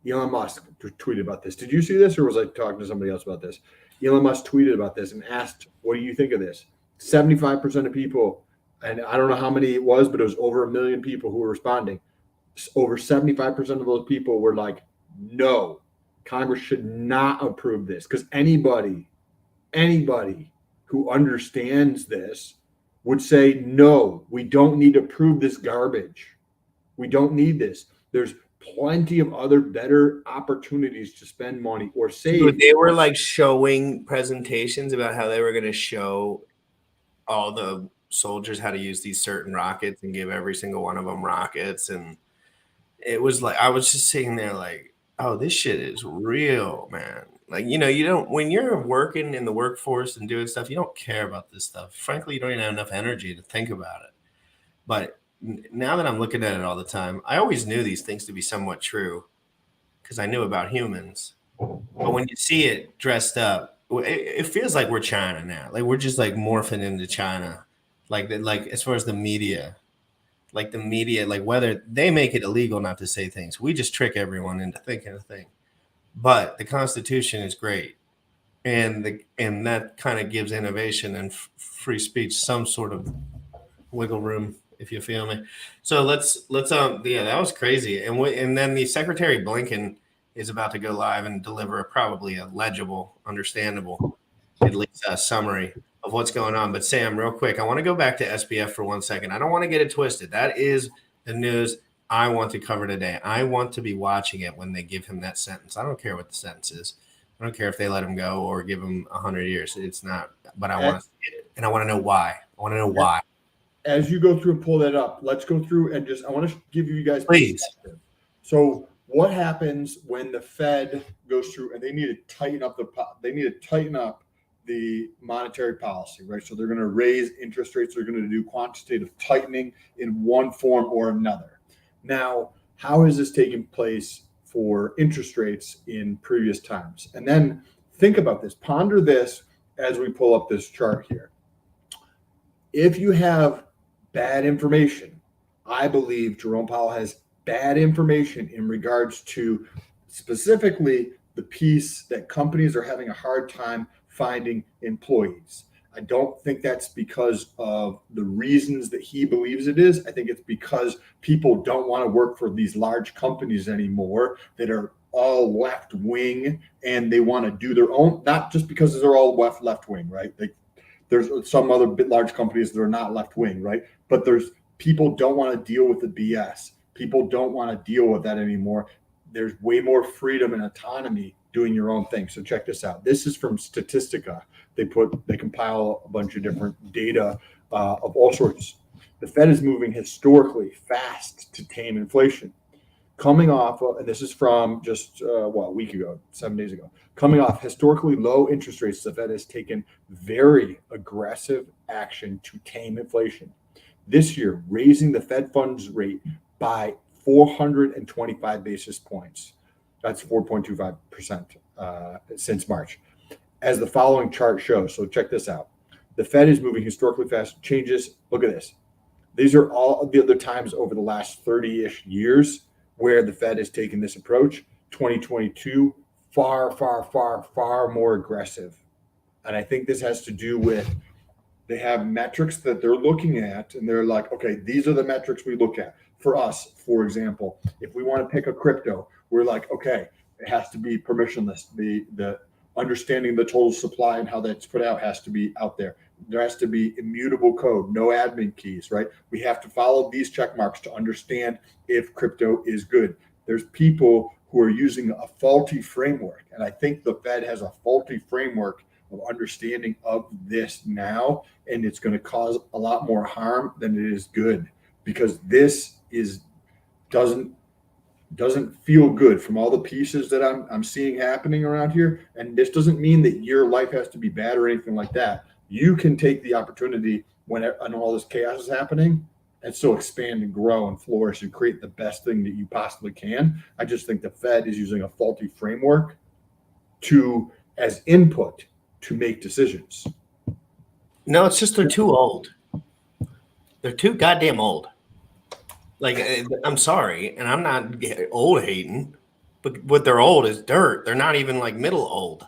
Speaker 4: Elon Musk tweeted about this. Did you see this, or was I talking to somebody else about this? Elon Musk tweeted about this and asked, what do you think of this? 75% of people, and I don't know how many it was, but it was over 1 million people who were responding. Over 75% of those people were like, no, Congress should not approve this, because anybody who understands this would say, no, we don't need to approve this garbage. We don't need this. There's plenty of other better opportunities to spend money or save.
Speaker 5: Dude, they were like showing presentations about how they were going to show all the soldiers how to use these certain rockets and give every single one of them rockets. And it was like, I was just sitting there like, oh, this shit is real, man. Like, you don't, when you're working in the workforce and doing stuff, you don't care about this stuff. Frankly, you don't even have enough energy to think about it. But now that I'm looking at it all the time, I always knew these things to be somewhat true because I knew about humans. But when you see it dressed up, it feels like we're China now. Like we're just like morphing into China. Like as far as the media, like whether they make it illegal not to say things, we just trick everyone into thinking a thing. But the Constitution is great, and that kind of gives innovation and free speech some sort of wiggle room, if you feel me. So let's that was crazy. And then the Secretary Blinken is about to go live and deliver probably a legible, understandable at least a summary of what's going on. But Sam, real quick, I want to go back to SBF for 1 second. I don't want to get it twisted. That is the news I want to cover today. I want to be watching it when they give him that sentence. I don't care what the sentence is. I don't care if they let him go or give him 100 years. It's not, but I want to see it, and I want to know why. I want to know why.
Speaker 4: As you go through and pull that up, let's go through and I want to give you guys
Speaker 5: Please.
Speaker 4: perspective. So what happens when the Fed goes through and they need to tighten up the monetary policy, right? So they're going to raise interest rates. They're going to do quantitative tightening in one form or another. Now, how has this taken place for interest rates in previous times? And then think about this, ponder this as we pull up this chart here. If you have bad information, I believe Jerome Powell has bad information in regards to specifically the piece that companies are having a hard time finding employees. I don't think that's because of the reasons that he believes it is. I think it's because people don't want to work for these large companies anymore that are all left wing, and they want to do their own, not just because they're all left wing, right? There's some other large companies that are not left wing, right? But there's people don't want to deal with the BS. People don't want to deal with that anymore. There's way more freedom and autonomy doing your own thing. So check this out. This is from Statistica. They compile a bunch of different data of all sorts. The Fed is moving historically fast to tame inflation. Coming off, and this is from just a week ago, 7 days ago. Coming off historically low interest rates, the Fed has taken very aggressive action to tame inflation. This year, raising the Fed funds rate by 425 basis points. That's 4.25% since March. As the following chart shows, so check this out. The Fed is moving historically fast. Changes, look at this. These are all the other times over the last 30-ish years where the Fed has taken this approach. 2022, far more aggressive. And I think this has to do with they have metrics that they're looking at, and they're like, okay, these are the metrics we look at. For us, for example, if we want to pick a crypto, we're like, okay, it has to be permissionless. The understanding the total supply and how that's put out has to be out there. There has to be immutable code, no admin keys, right? We have to follow these check marks to understand if crypto is good. There's people who are using a faulty framework, and I think the Fed has a faulty framework of understanding of this now, and it's going to cause a lot more harm than it is good, because this doesn't feel good from all the pieces that I'm seeing happening around here. And this doesn't mean that your life has to be bad or anything like that. You can take the opportunity when all this chaos is happening and still expand and grow and flourish and create the best thing that you possibly can. I just think the Fed is using a faulty framework as input to make decisions.
Speaker 5: No, it's just they're too old. They're too goddamn old. Like, I'm sorry, and I'm not old hating, but what they're old is dirt. They're not even like middle old.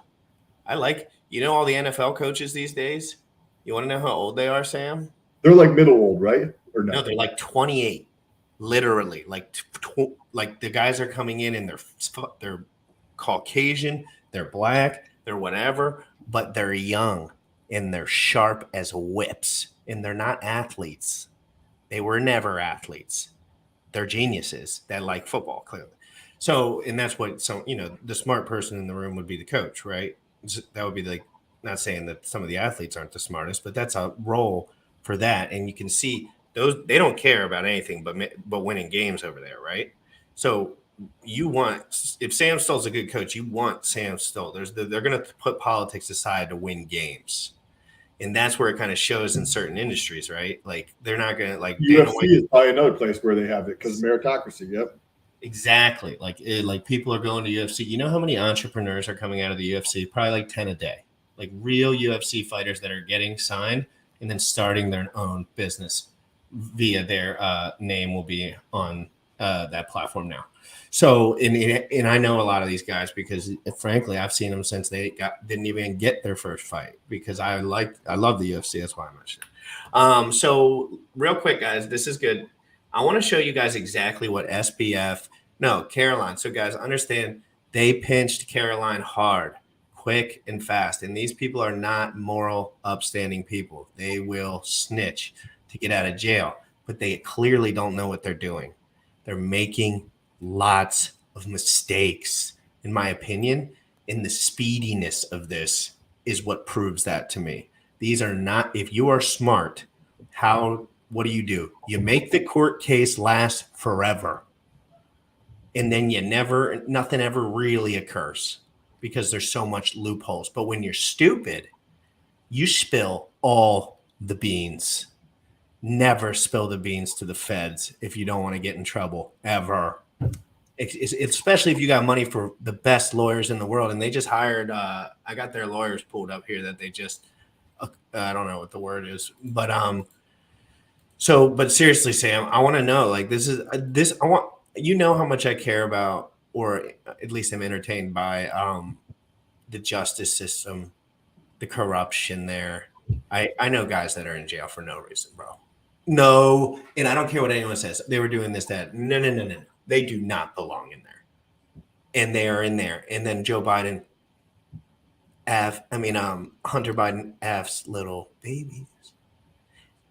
Speaker 5: All the NFL coaches these days, you want to know how old they are, Sam?
Speaker 4: They're like middle old, right? Or no?
Speaker 5: No, they're like 28, literally. Like the guys are coming in and they're Caucasian, they're black, they're whatever, but they're young and they're sharp as whips, and they're not athletes. They were never athletes. They're geniuses that like football, clearly. So, and that's what the smart person in the room would be the coach, right? That would be like, not saying that some of the athletes aren't the smartest, but that's a role for that. And you can see they don't care about anything but winning games over there, right? So if Sam Stoll's a good coach, you want Sam Stoll. They're going to put politics aside to win games. And that's where it kind of shows in certain industries, right? Like they're not going to like
Speaker 4: UFC is probably another place where they have it because meritocracy. Yep.
Speaker 5: Exactly. Like people are going to UFC. You know how many entrepreneurs are coming out of the UFC? Probably like 10 a day. Like real UFC fighters that are getting signed and then starting their own business via their name will be on that platform now. So, and I know a lot of these guys because, frankly, I've seen them since they didn't even get their first fight because I love the UFC. That's why I mentioned it. So, real quick, guys, this is good. I want to show you guys exactly what Caroline. So, guys, understand they pinched Caroline hard. quick and fast. And these people are not moral, upstanding people. They will snitch to get out of jail, but they clearly don't know what they're doing. They're making lots of mistakes, in my opinion, and the speediness of this is what proves that to me. These are not, if you are smart, what do? You make the court case last forever. And then nothing ever really occurs because there's so much loopholes. But when you're stupid, you spill all the beans. Never spill the beans to the feds if you don't want to get in trouble, ever. Especially if you got money for the best lawyers in the world. And they just hired, I got their lawyers pulled up here that they just, I don't know what the word is. But but seriously, Sam, I want to know, like, you know how much I care about, or at least I'm entertained by the justice system, the corruption there. I know guys that are in jail for no reason, bro. No, and I don't care what anyone says. They were doing this, that. No. They do not belong in there. And they are in there. And then Hunter Biden F's little babies.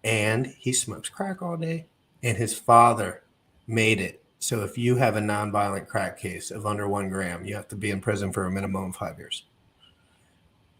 Speaker 5: And he smokes crack all day. And his father made it. So if you have a nonviolent crack case of under 1 gram, you have to be in prison for a minimum of 5 years.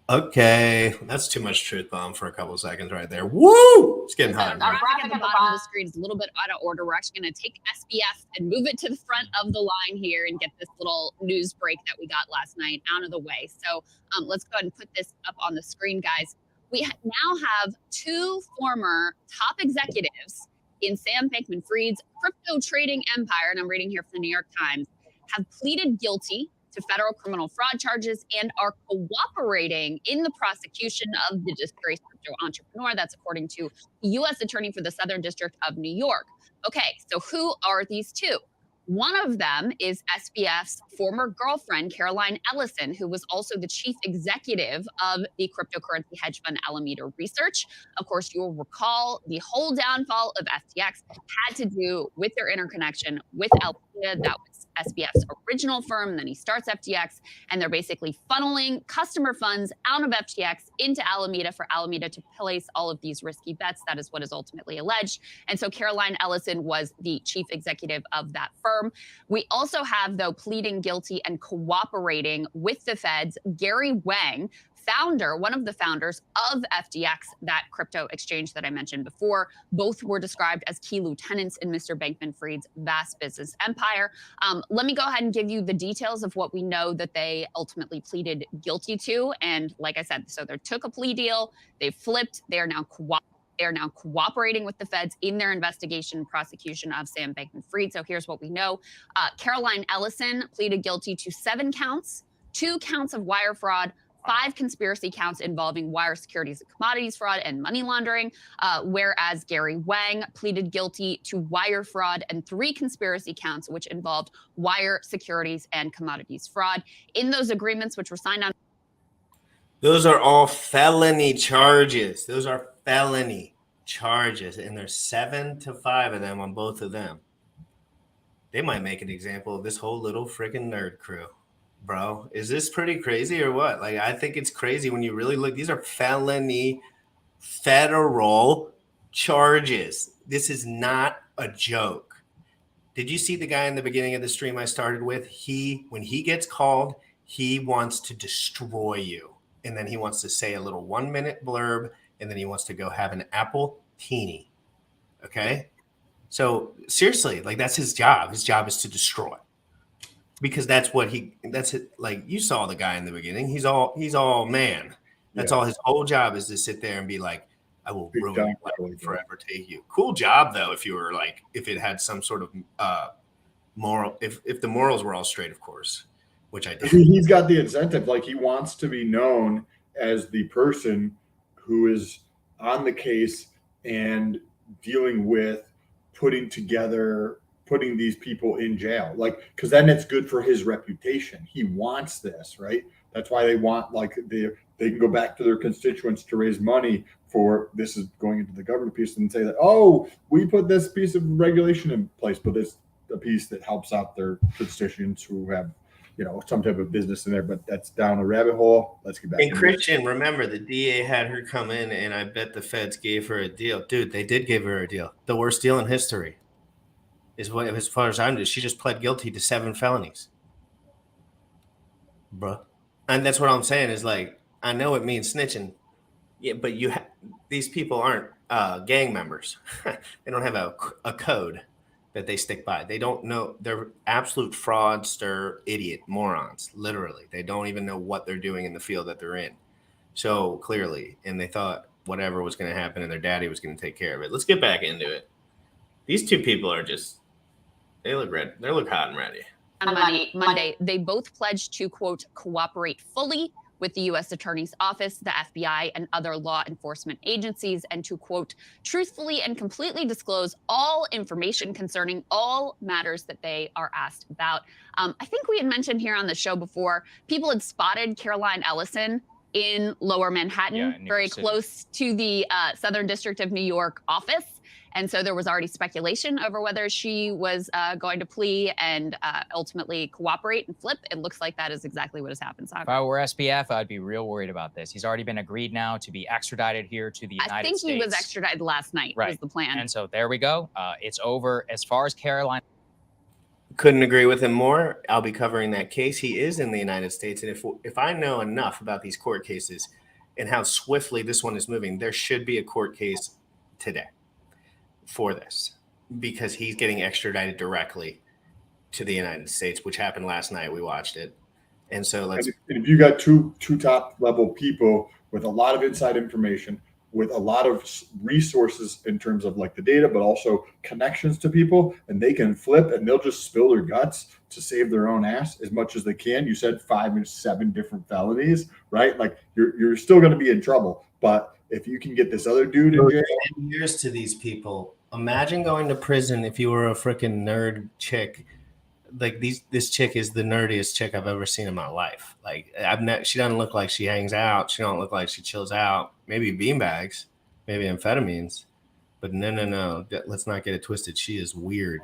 Speaker 5: Okay, that's too much truth bomb for a couple of seconds right there. Woo! It's getting hot.
Speaker 9: Our graphic at the bottom of the screen is a little bit out of order. We're actually going to take SBF and move it to the front of the line here and get this little news break that we got last night out of the way. So let's go ahead and put this up on the screen, guys. We now have 2 former top executives in Sam Bankman-Fried's crypto trading empire, and I'm reading here from the New York Times, have pleaded guilty to federal criminal fraud charges and are cooperating in the prosecution of the disgraced crypto entrepreneur. That's according to the U.S. Attorney for the Southern District of New York. Okay, so who are these 2? One of them is SBF's former girlfriend, Caroline Ellison, who was also the chief executive of the cryptocurrency hedge fund Alameda Research. Of course, you'll recall the whole downfall of FTX had to do with their interconnection with Alameda. That was SBF's original firm, and then he starts FTX, and they're basically funneling customer funds out of FTX into Alameda for Alameda to place all of these risky bets. That is what is ultimately alleged. And so Caroline Ellison was the chief executive of that firm. We also have, though, pleading guilty and cooperating with the feds, Gary Wang, one of the founders of FTX, that crypto exchange that I mentioned before. Both were described as key lieutenants in Mr. Bankman-Fried's vast business empire. Let me go ahead and give you the details of what we know that they ultimately pleaded guilty to. And like I said, so they took a plea deal, they flipped, they are now cooperating with the feds in their investigation and prosecution of Sam Bankman-Fried. So here's what we know. Caroline Ellison pleaded guilty to 7 counts, 2 counts of wire fraud, 5 conspiracy counts involving wire securities and commodities fraud and money laundering, whereas Gary Wang pleaded guilty to wire fraud and 3 conspiracy counts, which involved wire securities and commodities fraud. In those agreements, which were signed on.
Speaker 5: Those are all felony charges. And there's 7 to 5 of them on both of them. They might make an example of this whole little freaking nerd crew. Bro, is this pretty crazy or what? Like, I think it's crazy when you really look. These are felony federal charges. This is not a joke. Did you see the guy in the beginning of the stream I started with? When he gets called, he wants to destroy you. And then he wants to say a little 1-minute blurb, and then he wants to go have an apple teeny. Okay? So seriously, like, that's his job. His job is to destroy. Because that's it. Like, you saw the guy in the beginning. He's all man. That's all his whole job is, to sit there and be like, I will ruin your life and forever take you. Cool job, though, if it had some sort of moral, if the morals were all straight, of course, which I did.
Speaker 4: He's got the incentive. Like, he wants to be known as the person who is on the case and dealing with putting these people in jail, like, because then it's good for his reputation. He wants this, right? That's why they want, like, they can go back to their constituents to raise money for, this is going into the government piece, and say that, oh, we put this piece of regulation in place, but it's a piece that helps out their constituents who have some type of business in there, but that's down a rabbit hole. Let's get back.
Speaker 10: And Christian, remember the DA had her come in, and I bet the feds gave her a deal. Dude, they did give her a deal. The worst deal in history is what, as far as I'm, she just pled guilty to 7 felonies, bro. And that's what I'm saying is like, I know it means snitching, yeah, but these people aren't gang members. They don't have a code that they stick by. They don't know. They're absolute fraudster, idiot morons. Literally, they don't even know what they're doing in the field that they're in. So clearly, and they thought whatever was going to happen, and their daddy was going to take care of it. Let's get back into it. These two people are they look red. They look hot and ready.
Speaker 9: On Monday, they both pledged to, quote, cooperate fully with the U.S. Attorney's Office, the FBI, and other law enforcement agencies, and to, quote, truthfully and completely disclose all information concerning all matters that they are asked about. I think we had mentioned here on the show before, people had spotted Caroline Ellison in Lower Manhattan, very close to the Southern District of New York office. And so there was already speculation over whether she was going to plea and ultimately cooperate and flip. It looks like that is exactly what has happened, Sagar.
Speaker 11: If I were SBF, I'd be real worried about this. He's already been agreed now to be extradited here to the United States.
Speaker 9: I think he was extradited last night, was the plan.
Speaker 11: And so there we go. It's over. As far as Caroline.
Speaker 10: Couldn't agree with him more. I'll be covering that case. He is in the United States. And if I know enough about these court cases and how swiftly this one is moving, there should be a court case today for this, because he's getting extradited directly to the United States, which happened last night. We watched it. And so
Speaker 4: and if you got two top level people with a lot of inside information, with a lot of resources in terms of like the data, but also connections to people, and they can flip and they'll just spill their guts to save their own ass as much as they can. You said 5 and 7 different felonies, right? Like you're still going to be in trouble, but if you can get this other dude in jail.
Speaker 10: 10 years to these people. Imagine going to prison if you were a freaking nerd chick. Like this chick is the nerdiest chick I've ever seen in my life. Like she doesn't look like she hangs out. She don't look like she chills out. Maybe beanbags, maybe amphetamines, but no. Let's not get it twisted. She is weird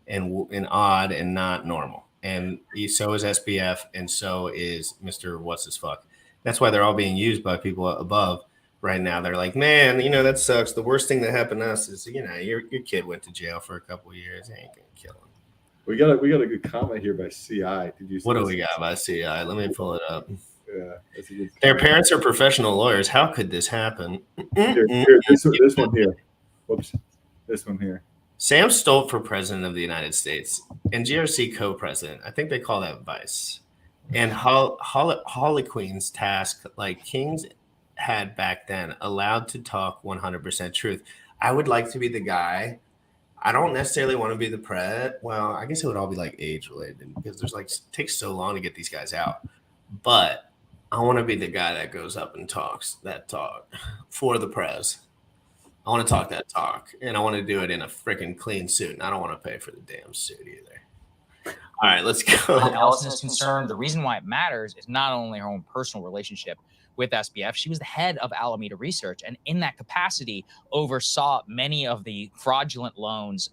Speaker 10: and odd and not normal. And so is SBF, and so is Mr. What's His Fuck. That's why they're all being used by people above. Right now, they're like, man, that sucks. The worst thing that happened to us is, your kid went to jail for a couple of years. They ain't gonna kill him.
Speaker 4: We got a good comment here by CI. Did you see
Speaker 10: what do we got by CI? Let me pull it up.
Speaker 4: Yeah, that's a good
Speaker 10: Their parents are professional lawyers. How could this happen?
Speaker 4: Here, this one here. Whoops, this one here.
Speaker 10: Sam Stolt for president of the United States and GRC co-president. I think they call that vice. And Holly Queen's task, like kings had back then, allowed to talk 100% truth. I would like to be the guy. I don't necessarily want to be the well, I guess it would all be like age related, because there's it takes so long to get these guys out. But I want to be the guy that goes up and talks that talk for the press. I want to talk that talk, and I want to do it in a freaking clean suit, and I don't want to pay for the damn suit either. All right, let's go.
Speaker 11: Ellison is concerned. The reason why it matters is not only her own personal relationship with SBF. She was the head of Alameda Research, and in that capacity oversaw many of the fraudulent loans,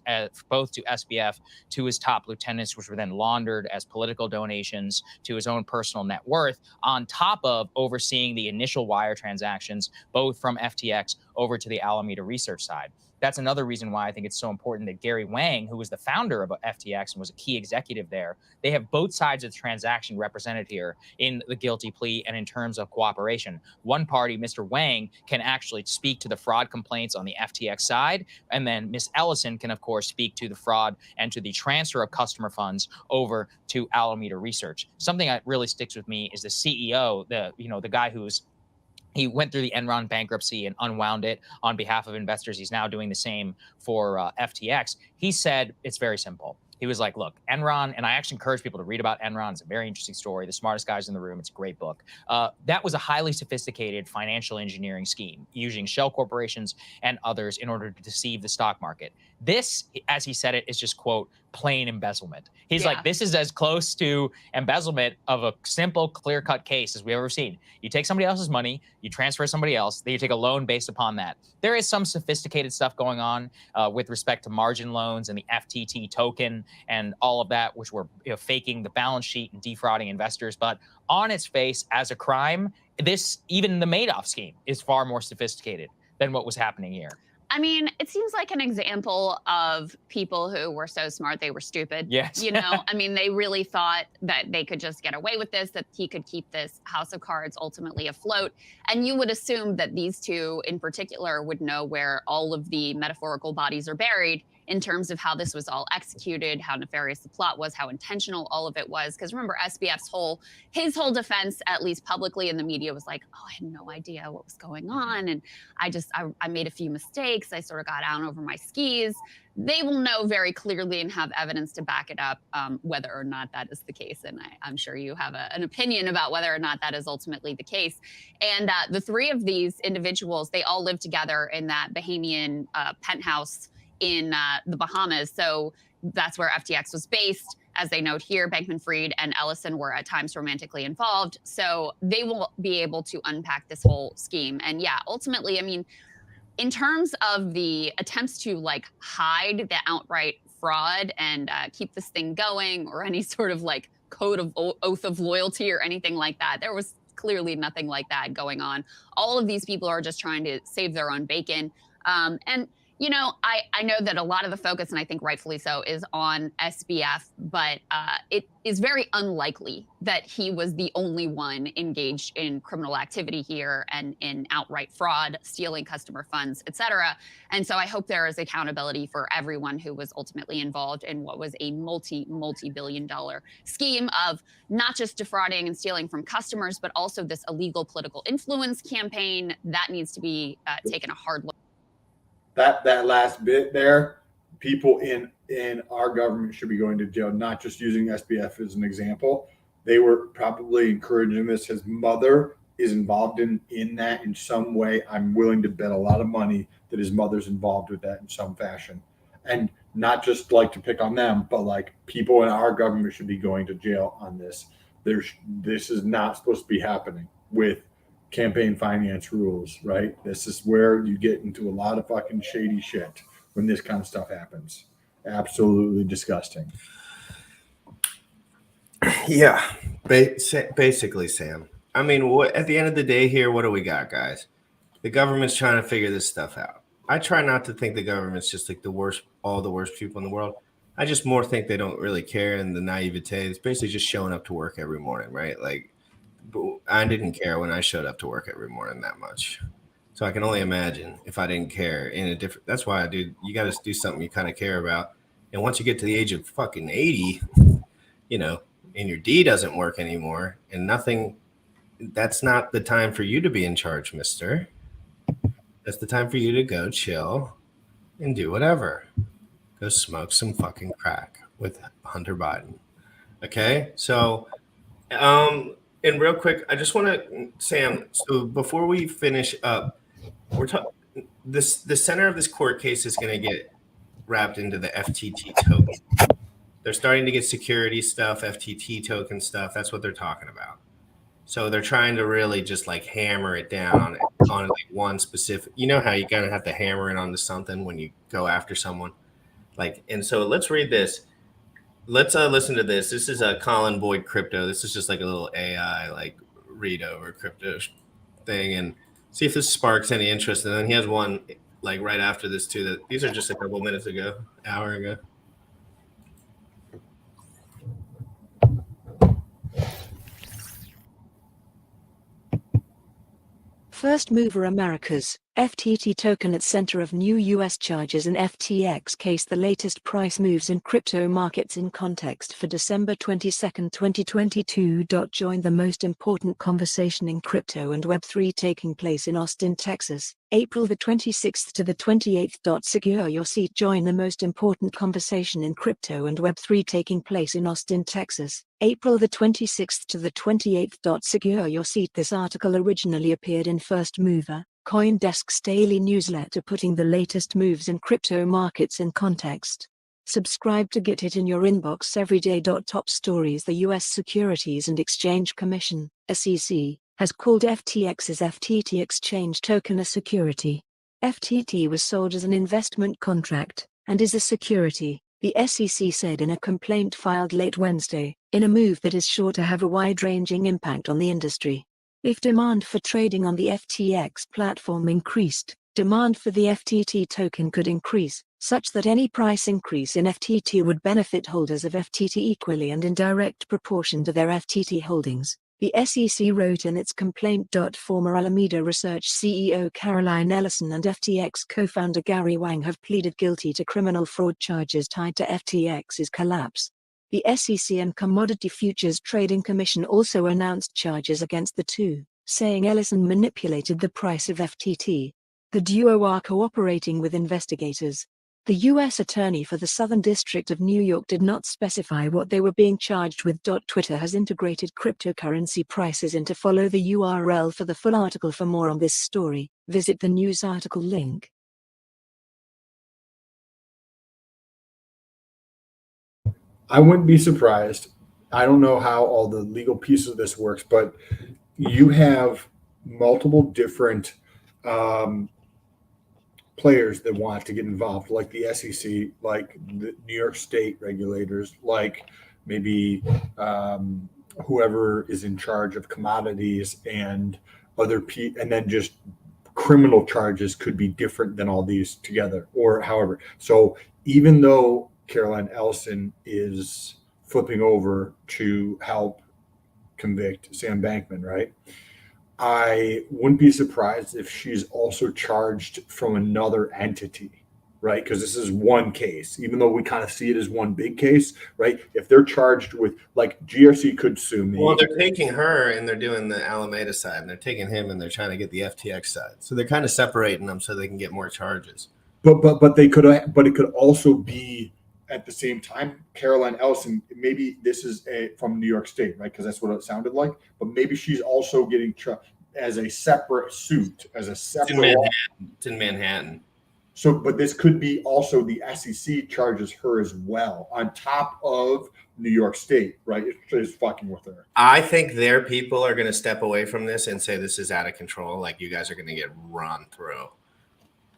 Speaker 11: both to SBF, to his top lieutenants, which were then laundered as political donations to his own personal net worth, on top of overseeing the initial wire transactions, both from FTX over to the Alameda Research side. That's another reason why I think it's so important that Gary Wang, who was the founder of FTX and was a key executive there, they have both sides of the transaction represented here in the guilty plea and in terms of cooperation. One party, Mr. Wang, can actually speak to the fraud complaints on the FTX side, and then Ms. Ellison can, of course, speak to the fraud and to the transfer of customer funds over to Alameda Research. Something that really sticks with me is the CEO, the guy he went through the Enron bankruptcy and unwound it on behalf of investors. He's now doing the same for FTX. He said it's very simple. He was like, look, Enron, and I actually encourage people to read about Enron. It's a very interesting story. The smartest guys in the room. It's a great book. That was a highly sophisticated financial engineering scheme using shell corporations and others in order to deceive the stock market. This, as he said it, is just, quote, plain embezzlement. He's
Speaker 7: Yeah.
Speaker 11: like, this is as close to embezzlement of a simple, clear-cut case as we've ever seen. You take somebody else's money, you transfer somebody else, then you take a loan based upon that. There is some sophisticated stuff going on with respect to margin loans and the FTT token and all of that, which were faking the balance sheet and defrauding investors. But on its face, as a crime, this, even the Madoff scheme, is far more sophisticated than what was happening here.
Speaker 9: I mean, it seems like an example of people who were so smart they were stupid.
Speaker 11: Yes.
Speaker 9: You know, I mean, they really thought that they could just get away with this, that he could keep this house of cards ultimately afloat. And you would assume that these two in particular would know where all of the metaphorical bodies are buried in terms of how this was all executed, how nefarious the plot was, how intentional all of it was. Because remember, SBF's whole defense, at least publicly in the media, was like, oh, I had no idea what was going on. And I made a few mistakes. I sort of got out over my skis. They will know very clearly and have evidence to back it up whether or not that is the case. And I'm sure you have an opinion about whether or not that is ultimately the case. And the three of these individuals, they all live together in that Bahamian penthouse in the Bahamas. So that's where FTX was based. As they note here, Bankman-Fried and Ellison were at times romantically involved. So they will be able to unpack this whole scheme. And yeah, ultimately, I mean, in terms of the attempts to like hide the outright fraud and keep this thing going, or any sort of like code of oath of loyalty or anything like that, there was clearly nothing like that going on. All of these people are just trying to save their own bacon. And you know, I know that a lot of the focus, and I think rightfully so, is on SBF, but it is very unlikely that he was the only one engaged in criminal activity here and in outright fraud, stealing customer funds, et cetera. And so I hope there is accountability for everyone who was ultimately involved in what was a multi-billion-dollar scheme of not just defrauding and stealing from customers, but also this illegal political influence campaign that needs to be taken a hard look.
Speaker 4: That last bit there, people in our government should be going to jail, not just using SBF as an example. They were probably encouraging this. His mother is involved in that in some way. I'm willing to bet a lot of money that his mother's involved with that in some fashion. And not just like to pick on them, but like people in our government should be going to jail on this. This is not supposed to be happening with campaign finance rules, right? This is where you get into a lot of fucking shady shit when this kind of stuff happens. Absolutely disgusting.
Speaker 5: Yeah, basically, Sam. I mean, at the end of the day here, what do we got, guys? The government's trying to figure this stuff out. I try not to think the government's just like all the worst people in the world. I just more think they don't really care, and the naivete is basically just showing up to work every morning, right? Like, I didn't care when I showed up to work every morning that much. So I can only imagine if I didn't care in a different, that's why you got to do something you kind of care about. And once you get to the age of fucking 80, you know, and your D doesn't work anymore and nothing, that's not the time for you to be in charge, mister. That's the time for you to go chill and do whatever. Go smoke some fucking crack with Hunter Biden. Okay. So, and real quick, I just want to, Sam, so before we finish up, we're talking, the center of this court case is going to get wrapped into the FTT token. They're starting to get security stuff, FTT token stuff. That's what they're talking about. So they're trying to really just like hammer it down on like one specific, you know how you kind of have to hammer it onto something when you go after someone. Like, and so let's read this. Let's listen to this. This is a Colin Boyd Crypto. This is just like a little AI like read over crypto thing and see if this sparks any interest. And then he has one like right after this too. That these are just a couple minutes ago, hour ago.
Speaker 12: First Mover Americas, FTT token at center of new U.S. charges in FTX case. The latest price moves in crypto markets in context for December 22, 2022. Join the most important conversation in crypto and Web3 taking place in Austin, Texas, April the 26th to the 28th. Secure your seat. Join the most important conversation in crypto and Web3 taking place in Austin, Texas, April the 26th to the 28th. Secure your seat. This article originally appeared in First Mover, CoinDesk's daily newsletter putting the latest moves in crypto markets in context. Subscribe to get it in your inbox every day. Top stories: the U.S. Securities and Exchange Commission, SEC, has called FTX's FTT exchange token a security. FTT was sold as an investment contract, and is a security, the SEC said in a complaint filed late Wednesday, in a move that is sure to have a wide-ranging impact on the industry. If demand for trading on the FTX platform increased, demand for the FTT token could increase, such that any price increase in FTT would benefit holders of FTT equally and in direct proportion to their FTT holdings, the SEC wrote in its complaint. Former Alameda Research CEO Caroline Ellison and FTX co-founder Gary Wang have pleaded guilty to criminal fraud charges tied to FTX's collapse. The SEC and Commodity Futures Trading Commission also announced charges against the two, saying Ellison manipulated the price of FTT. The duo are cooperating with investigators. The U.S. Attorney for the Southern District of New York did not specify what they were being charged with. Twitter has integrated cryptocurrency prices into. Follow the URL for the full article. For more on this story, visit the news article link.
Speaker 4: I wouldn't be surprised. I don't know how all the legal piece of this works, but you have multiple different players that want to get involved, like the SEC, like the New York State regulators, like maybe whoever is in charge of commodities and and then just criminal charges could be different than all these together, or however. So even though Caroline Ellison is flipping over to help convict Sam Bankman, right? I wouldn't be surprised if she's also charged from another entity, right? Because this is one case, even though we kind of see it as one big case, right? If they're charged with, like, GRC could sue me.
Speaker 10: Well, they're taking her and they're doing the Alameda side, and they're taking him and they're trying to get the FTX side. So they're kind of separating them so they can get more charges.
Speaker 4: But they could, but it could also be at the same time, Caroline Ellison, maybe this is from New York State, right? Because that's what it sounded like. But maybe she's also getting as a separate suit, as a separate.
Speaker 10: It's in Manhattan.
Speaker 4: So, but this could be also the SEC charges her as well, on top of New York State, right? It's just fucking with her.
Speaker 10: I think their people are going to step away from this and say this is out of control. Like, you guys are going to get run through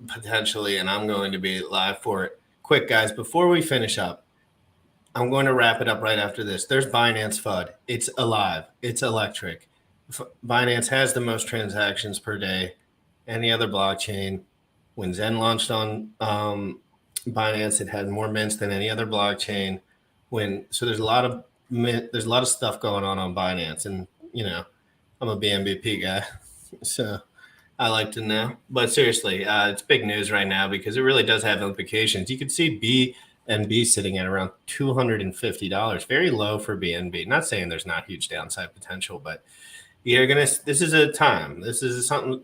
Speaker 10: potentially, and I'm going to be live for it. Quick, guys, before we finish up, I'm going to wrap it up right after this. There's BINANCE FUD. It's alive. It's electric. Binance has the most transactions per day. Any other blockchain. When Zen launched on Binance, it had more mints than any other blockchain. So there's a lot of stuff going on Binance, and I'm a BNBP guy, so I like to know. But seriously, it's big news right now because it really does have implications. You can see BNB sitting at around $250, very low for BNB. Not saying there's not huge downside potential, but this is a time. This is something,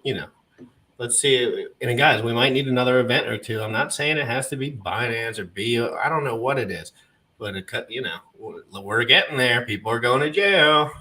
Speaker 10: let's see. And guys, we might need another event or two. I'm not saying it has to be Binance or I don't know what it is, but we're getting there. People are going to jail.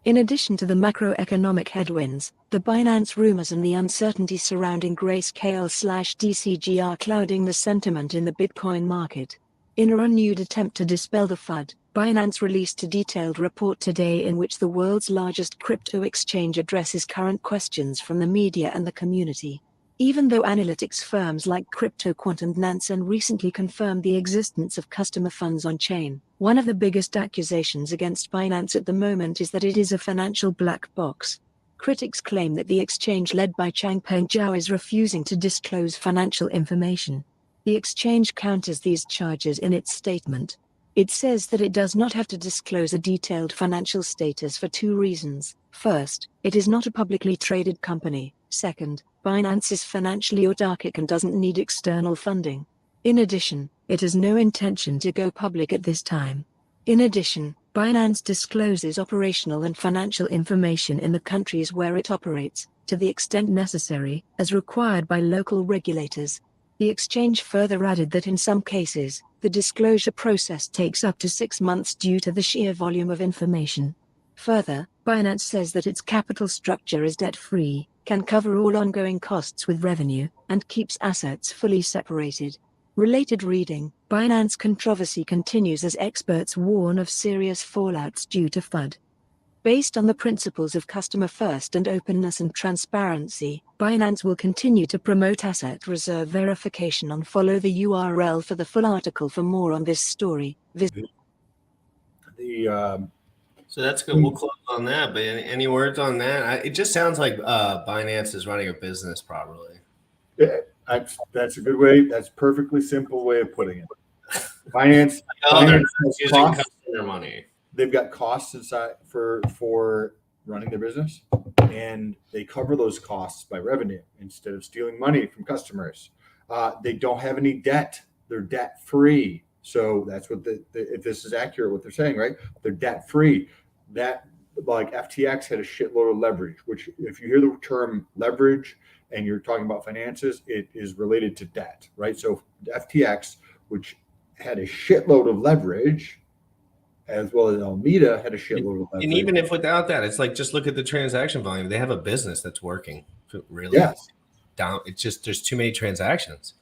Speaker 12: In addition to the macroeconomic headwinds, the Binance rumors and the uncertainty surrounding Grayscale/DCG are clouding the sentiment in the Bitcoin market. In a renewed attempt to dispel the FUD, Binance released a detailed report today in which the world's largest crypto exchange addresses current questions from the media and the community. Even though analytics firms like CryptoQuant and Nansen recently confirmed the existence of customer funds on-chain, one of the biggest accusations against Binance at the moment is that it is a financial black box. Critics claim that the exchange led by Changpeng Zhao is refusing to disclose financial information. The exchange counters these charges in its statement. It says that it does not have to disclose a detailed financial status for two reasons. First, it is not a publicly traded company. Second, Binance is financially autarkic and doesn't need external funding. In addition, it has no intention to go public at this time. In addition, Binance discloses operational and financial information in the countries where it operates, to the extent necessary, as required by local regulators. The exchange further added that in some cases, The disclosure process takes up to 6 months due to the sheer volume of information. Further, Binance says that its capital structure is debt-free, can cover all ongoing costs with revenue, and keeps assets fully separated. Related reading: Binance controversy continues as experts warn of serious fallouts due to FUD. Based on the principles of customer first and openness and transparency, Binance will continue to promote asset reserve verification on follow the URL for the full article. For more on this story, visit
Speaker 10: So that's good. We'll close on that. But any words on that? It just sounds like Binance is running a business properly.
Speaker 4: Yeah, that's a good way. That's perfectly simple way of putting it. Binance
Speaker 10: They're
Speaker 4: has
Speaker 10: using
Speaker 4: costs.
Speaker 10: customer money.
Speaker 4: They've got costs inside for running their business, and they cover those costs by revenue instead of stealing money from customers. They don't have any debt. They're debt free. So that's what if this is accurate, what they're saying, right? They're debt free. That, like, FTX had a shitload of leverage, which if you hear the term leverage and you're talking about finances, it is related to debt, right? So FTX, which had a shitload of leverage, as well as Alameda had a shitload of leverage.
Speaker 10: And even if without that, it's like, just look at the transaction volume. They have a business that's working. Really?
Speaker 4: Yes.
Speaker 10: Down. It's just, there's too many transactions.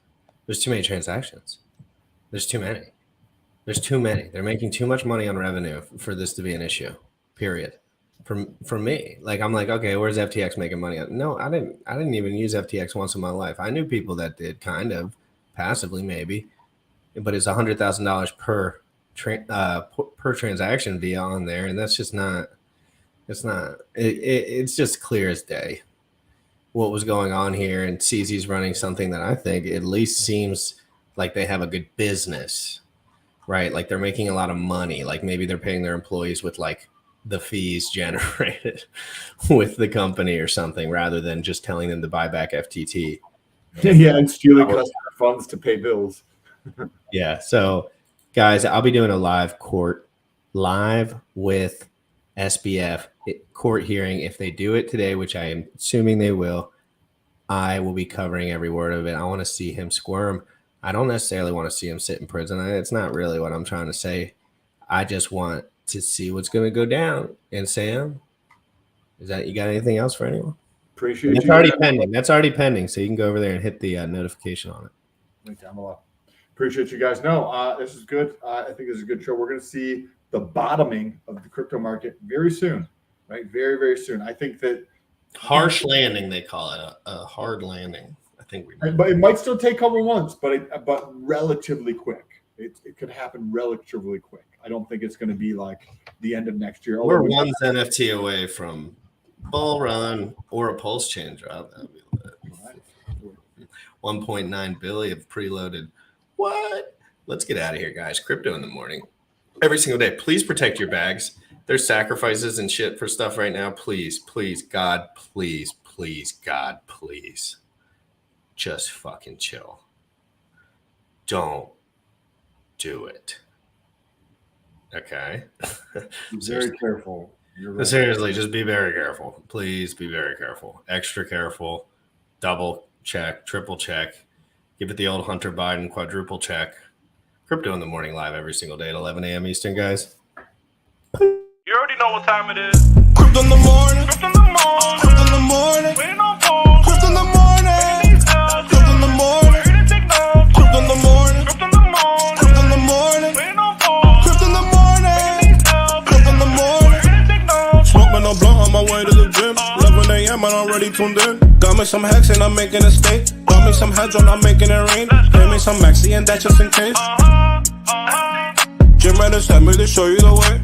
Speaker 10: There's too many transactions. There's too many. There's too many. They're making too much money on revenue for this to be an issue. Period. For me, like, I'm like, okay, where's FTX making money? No, I didn't even use FTX once in my life. I knew people that did, kind of passively, maybe, but it's $100,000 per transaction via on there, and that's just not. It's just clear as day what was going on here. And CZ's running something that I think at least seems like they have a good business, right? Like, they're making a lot of money. Like, maybe they're paying their employees with, like, the fees generated with the company or something, rather than just telling them to buy back FTT.
Speaker 4: Yeah, and stealing customer funds to pay bills.
Speaker 10: Yeah. So, guys, I'll be doing a live with SBF court hearing. If they do it today, which I am assuming they will, I will be covering every word of it. I want to see him squirm. I don't necessarily want to see him sit in prison. It's not really what I'm trying to say. I just want to see what's going to go down. And Sam, you got anything else for anyone?
Speaker 4: Appreciate
Speaker 10: That's
Speaker 4: you.
Speaker 10: already pending. That's already pending. So you can go over there and hit the notification on it.
Speaker 4: Link down below. Appreciate you guys. No, this is good. I think this is a good show. We're going to see the bottoming of the crypto market very soon, right? Very, very soon. I think that
Speaker 10: harsh landing, they call it a hard landing. I think
Speaker 4: but it might still take a couple months, but relatively quick. It could happen relatively quick. I don't think it's going to be like the end of next year.
Speaker 10: We're one NFT away from bull run or a pulse chain drop. That'd be lit. 1.9 billion preloaded. What? Let's get out of here, guys. Crypto in the morning. Every single day. Please protect your bags. There's sacrifices and shit for stuff right now. Please, please, God, please, please, God, please. Just fucking chill. Don't do it. Okay?
Speaker 4: Very careful. You're right.
Speaker 10: Seriously, just be very careful. Please be very careful. Extra careful. Double check, triple check. Give it the old Hunter Biden quadruple check. Crypto in the morning live every single day at 11 a.m. Eastern, guys.
Speaker 3: You already know what time it is. Crypto in the morning. Crypto in the morning. Crypto in the morning. Waiting on phone. Crypto in the morning. Crypto in the morning. Crypto in the morning. Crypto in the morning. Crypto in the morning. Waiting on phone. Crypto in the morning. Crypto in the morning. Smoking a blunt on my way to the gym. 11 a.m. and I'm already tuned in. Got me some hacks and I'm making a stake. Got me some heads on, I'm making it rain. Pay me some maxi and that's just in case. Jim Reddit sent me to show you the way.